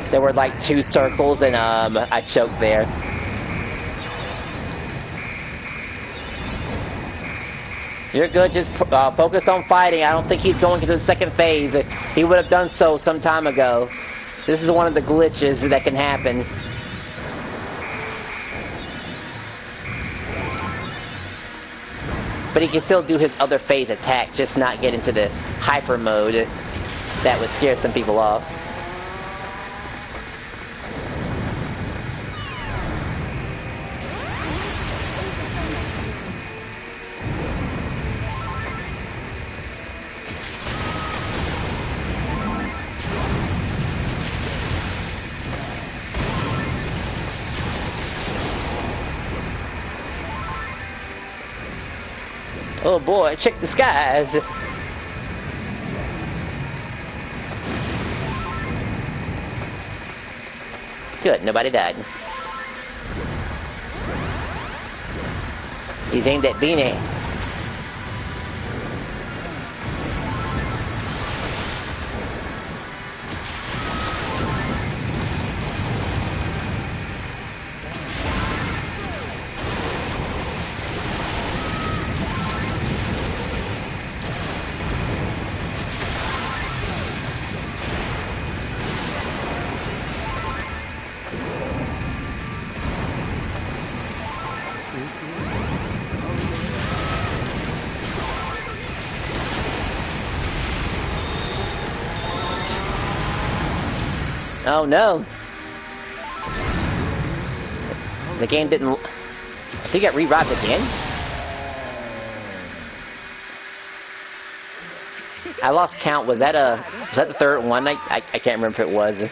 There were like 2 circles and I choked there. You're good, just focus on fighting. I don't think he's going into the second phase. He would have done so some time ago. This is one of the glitches that can happen. But he can still do his other phase attack, just not get into the hyper mode. That would scare some people off. Oh boy, check the skies! Good, nobody died. He's aimed at Beanie. Oh no! The game didn't... I think it revived again? I lost count. Was that the third one? I can't remember if it was.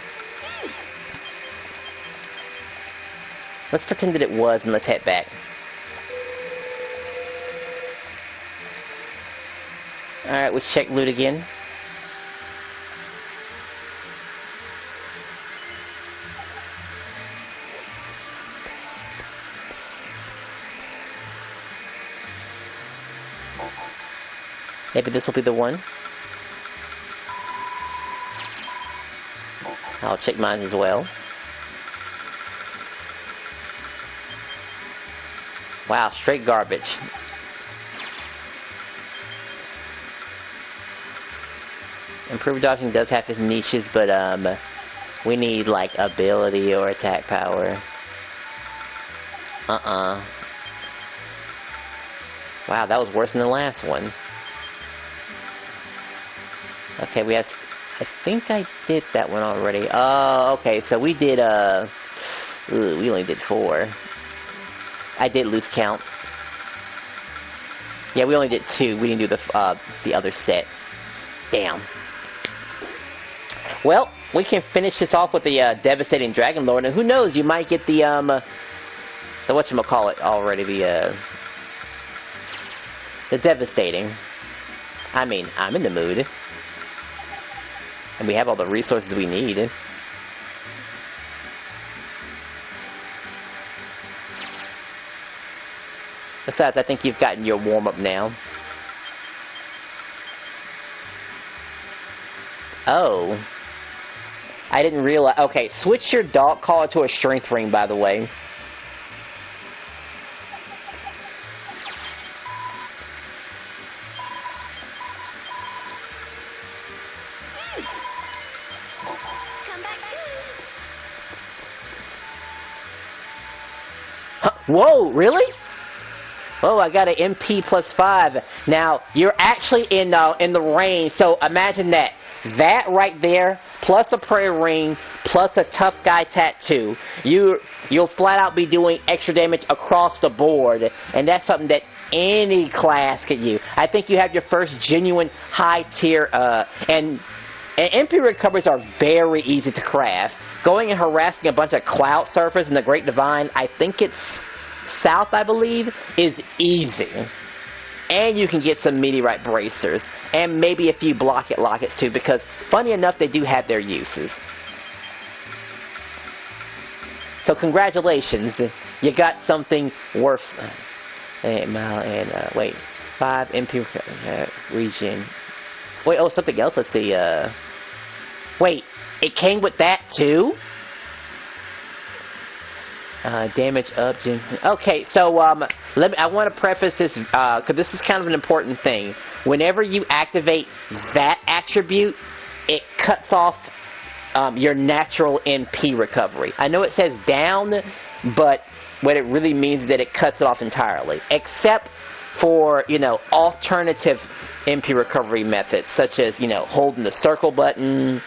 Let's pretend that it was and let's head back. Alright, we'll check loot again. Maybe this will be the one. I'll check mine as well. Wow, straight garbage. Improved dodging does have its niches, but we need like ability or attack power. Wow, that was worse than the last one. Okay, we have... I think I did that one already. Oh, okay, so we did, we only did 4. I did lose count. Yeah, we only did 2. We didn't do the other set. Damn. Well, we can finish this off with the, Devastating Dragon Lord, and who knows, you might get the whatchamacallit already, the Devastating. I mean, I'm in the mood. And we have all the resources we need. Besides, I think you've gotten your warm-up now. Oh. I didn't realize... Okay, switch your dog collar to a strength ring, by the way. Come back soon. Huh, whoa, really? Oh, I got an MP +5. Now, you're actually in the range, so imagine that. That right there, plus a prayer ring, plus a tough guy tattoo. You'll flat out be doing extra damage across the board, and that's something that any class could use. I think you have your first genuine high tier, and MP recoveries are very easy to craft. Going and harassing a bunch of Cloud Surfers in the Great Divine, I think it's South, I believe, is easy. And you can get some meteorite bracers, and maybe a few block it lockets too, because funny enough, they do have their uses. So congratulations, you got something worth. Wait, 5 MP region. Wait, oh, something else. Let's see. Wait, it came with that too. Damage up. Okay, so I want to preface this because this is kind of an important thing. Whenever you activate that attribute, it cuts off your natural MP recovery. I know it says down, but what it really means is that it cuts it off entirely, except for alternative MP recovery methods, such as holding the circle button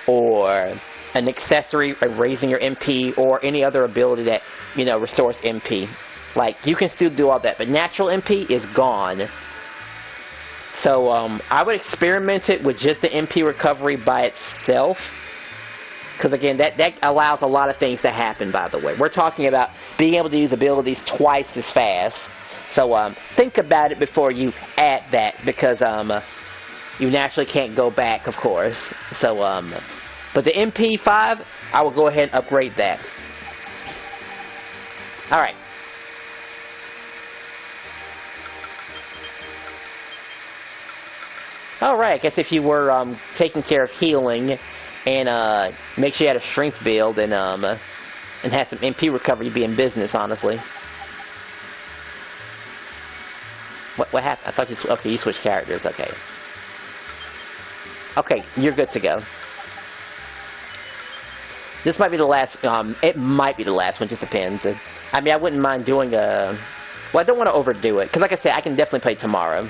or an accessory raising your MP, or any other ability that restores MP. Like, you can still do all that, but natural MP is gone. So I would experiment it with just the MP recovery by itself, because again, that allows a lot of things to happen. By the way, we're talking about being able to use abilities twice as fast. So think about it before you add that, because you naturally can't go back, of course. So but the MP5, I will go ahead and upgrade that. Alright. Alright, I guess if you were taking care of healing, and make sure you had a strength build, and had some MP recovery, you'd be in business, honestly. What happened? I thought you switched characters, okay. Okay, you're good to go. This might be the last, it might be the last one, just depends. I mean, I wouldn't mind doing well, I don't want to overdo it, because like I said, I can definitely play tomorrow.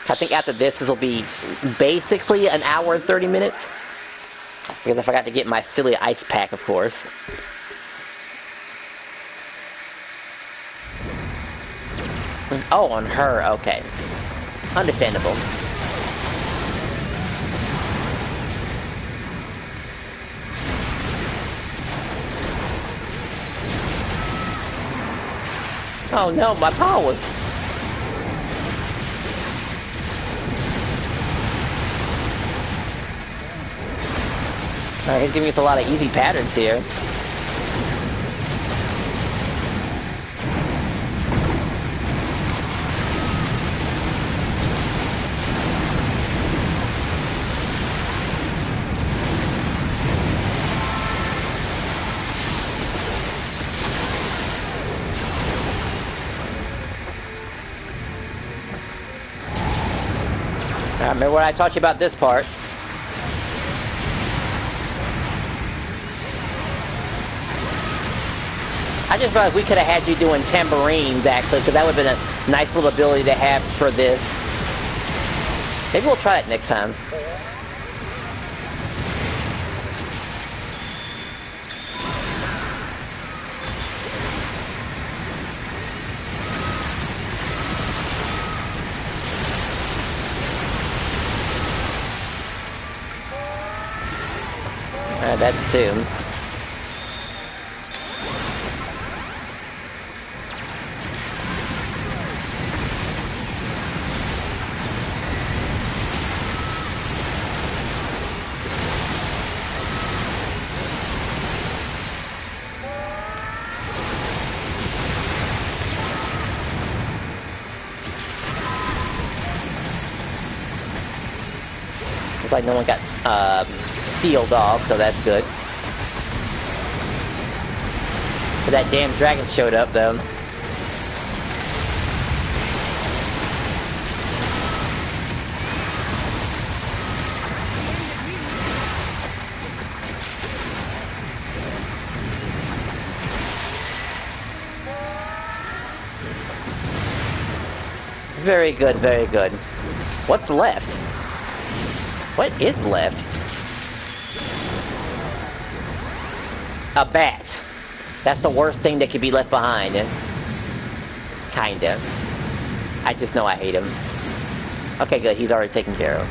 I think after this will be basically an hour and 30 minutes. Because I forgot to get my silly ice pack, of course. Oh, on her, okay. Understandable. Oh no, my powers! Alright, he's giving us a lot of easy patterns here. I remember when I taught you about this part. I just realized we could have had you doing tambourines, actually, because that would have been a nice little ability to have for this. Maybe we'll try it next time. That's two. Looks like no one got sealed off, so that's good. But that damn dragon showed up, though. Very good, very good. What's left? What is left? A bat. That's the worst thing that could be left behind. Kinda. I just know I hate him. Okay, good. He's already taken care of.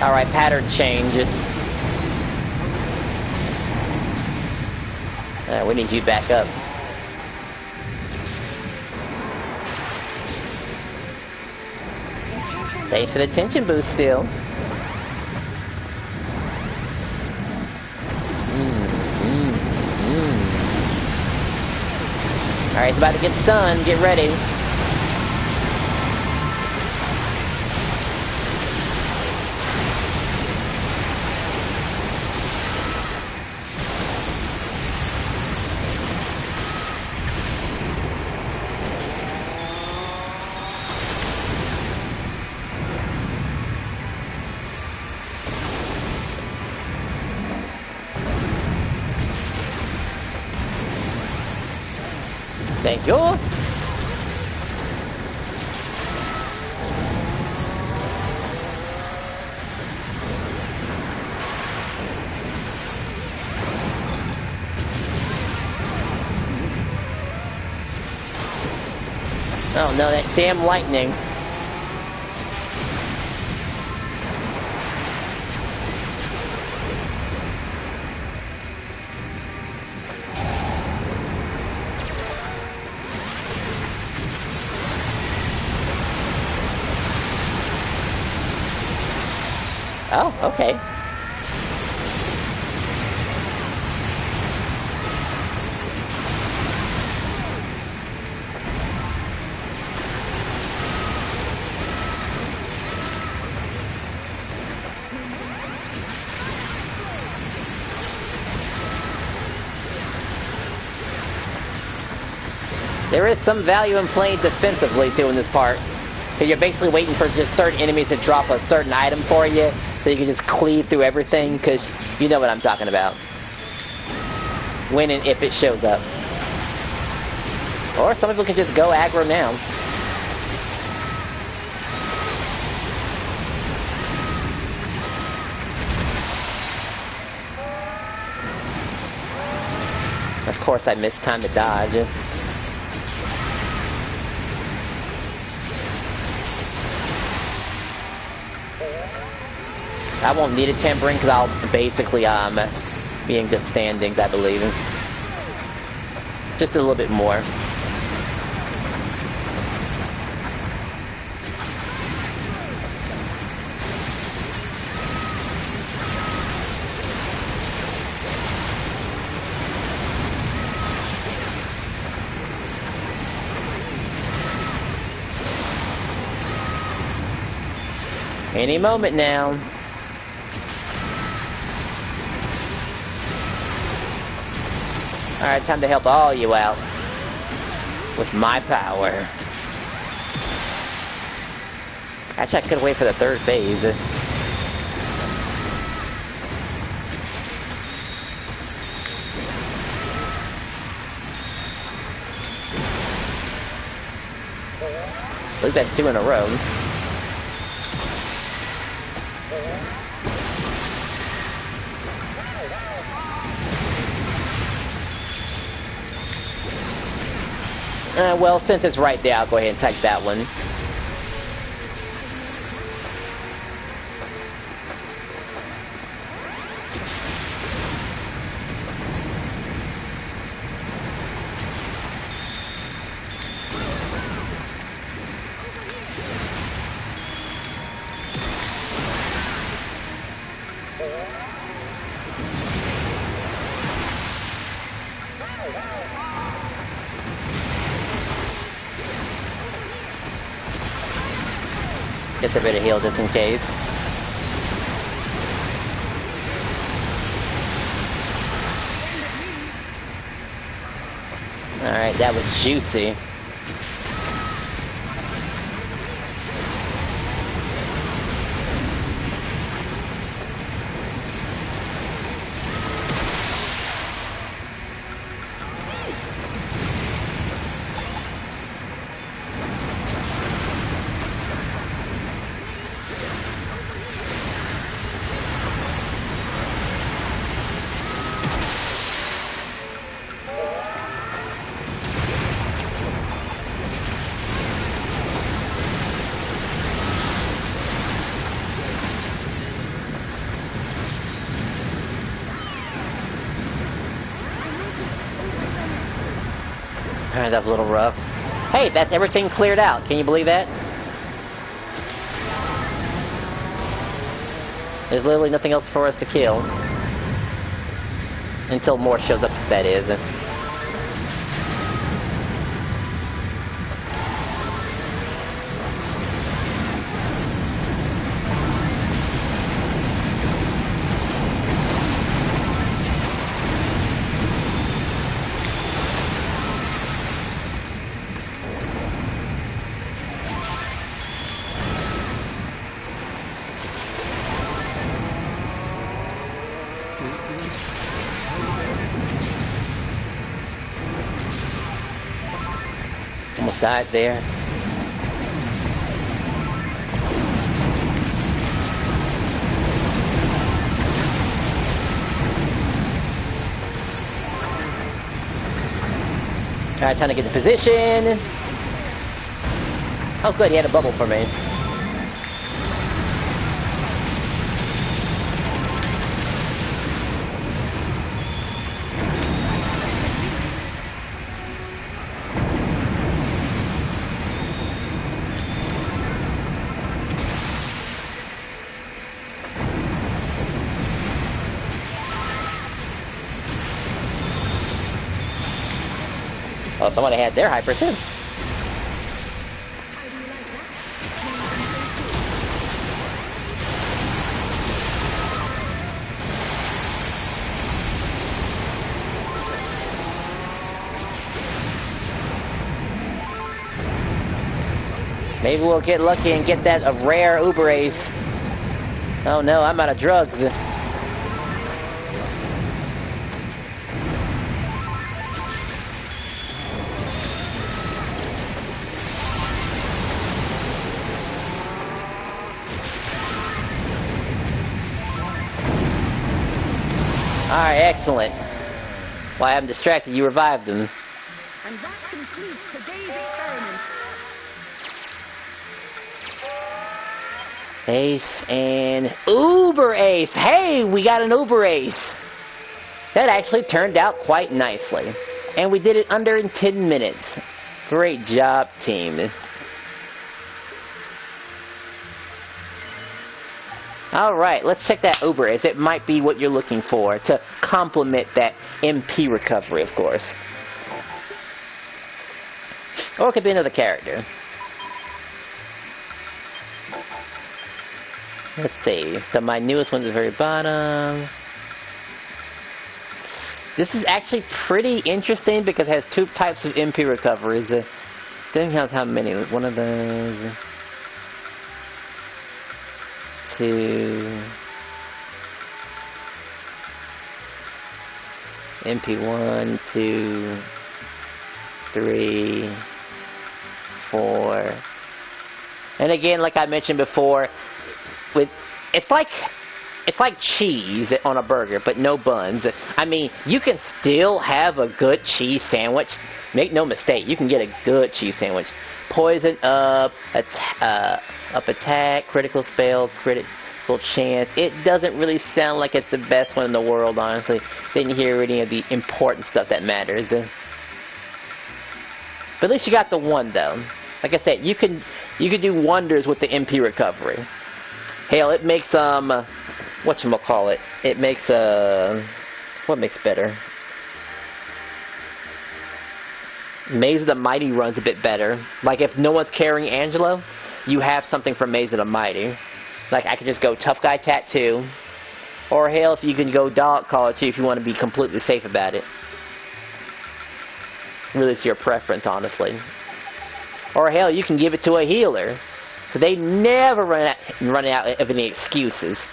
Alright, pattern change. We need you back up. Thanks for the tension boost still. Alright, it's about to get stunned. Get ready. Thank you. Oh no, that damn lightning. Oh, okay. There is some value in playing defensively too in this part. You're basically waiting for just certain enemies to drop a certain item for you, so you can just cleave through everything, because you know what I'm talking about. When and if it shows up. Or some people can just go aggro now. Of course I missed time to dodge. I won't need a tampering because I'll basically be in good standings, I believe. Just a little bit more. Any moment now. Alright, time to help all you out with my power. Actually, I could wait for the third phase. At least that's 2 in a row. Well, since it's right there, I'll go ahead and take that one. Get a bit of heal just in case. Alright, that was juicy. Alright, that was a little rough. Hey, that's everything cleared out. Can you believe that? There's literally nothing else for us to kill. Until more shows up, that is. Almost died there. Alright, time to get in position. Oh good, he had a bubble for me. Oh, somebody had their hyper too. How do you like that? Maybe we'll get lucky and get that a rare Uber Ace. Oh no, I'm out of drugs. Alright, excellent. While I'm distracted, you revived them. And that concludes today's experiment. Ace and Uber Ace. Hey, we got an Uber Ace. That actually turned out quite nicely. And we did it under in 10 minutes. Great job, team. Alright, let's check that Uber Ace. It might be what you're looking for to complement that MP recovery, of course. Or it could be another character. Let's see. So my newest one's at the very bottom. This is actually pretty interesting because it has two types of MP recoveries. Didn't count how many. One of those. Two. MP1, 2, 3, 4. And again, like I mentioned before, it's like cheese on a burger, but no buns. I mean, you can still have a good cheese sandwich. Make no mistake, you can get a good cheese sandwich. Poison up, up attack, critical spell, critical chance. It doesn't really sound like it's the best one in the world, honestly. Didn't hear any of the important stuff that matters. But at least you got the one, though. Like I said, you can do wonders with the MP recovery. Hell, it makes whatchamacallit. It makes what makes better? Maze of the Mighty runs a bit better. Like if no one's carrying Angelo, you have something from Maze of the Mighty. Like I could just go Tough Guy Tattoo, or hell, if you can go Dog Collar too, if you want to be completely safe about it. Really, it's your preference, honestly. Or hell, you can give it to a healer. So they never run out of any excuses.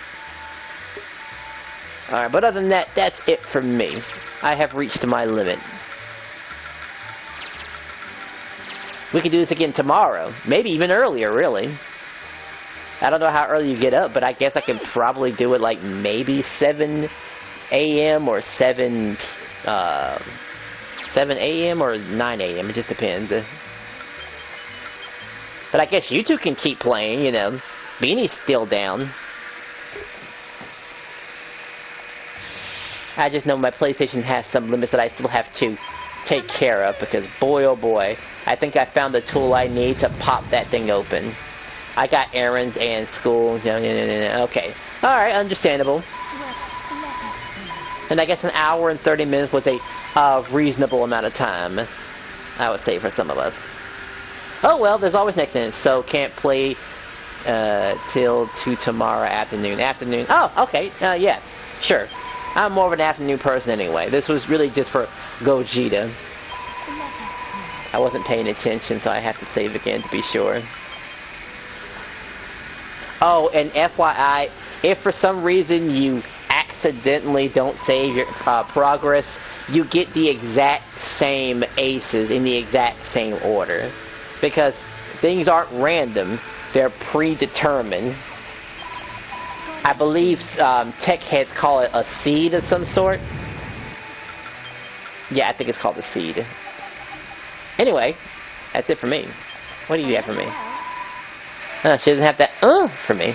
Alright, but other than that, that's it for me. I have reached my limit. We can do this again tomorrow. Maybe even earlier, really. I don't know how early you get up, but I guess I can probably do it like maybe 7 a.m. or 7 a.m. or 9 a.m. It just depends. But I guess you two can keep playing, you know. Beanie's still down. I just know my PlayStation has some limits that I still have to take care of, because boy oh boy, I think I found the tool I need to pop that thing open. I got errands and school. Okay. Alright, understandable. And I guess an hour and 30 minutes was a reasonable amount of time, I would say, for some of us. Oh well, there's always next minute, so can't play till tomorrow afternoon. Oh, okay, yeah, sure. I'm more of an afternoon person anyway. This was really just for Gogeta. I wasn't paying attention, so I have to save again to be sure. Oh, and FYI, if for some reason you accidentally don't save your progress, you get the exact same aces in the exact same order. Because things aren't random, they're predetermined. I believe tech heads call it a seed of some sort. Yeah, I think it's called a seed. Anyway, that's it for me. What do you have for me? She doesn't have that for me.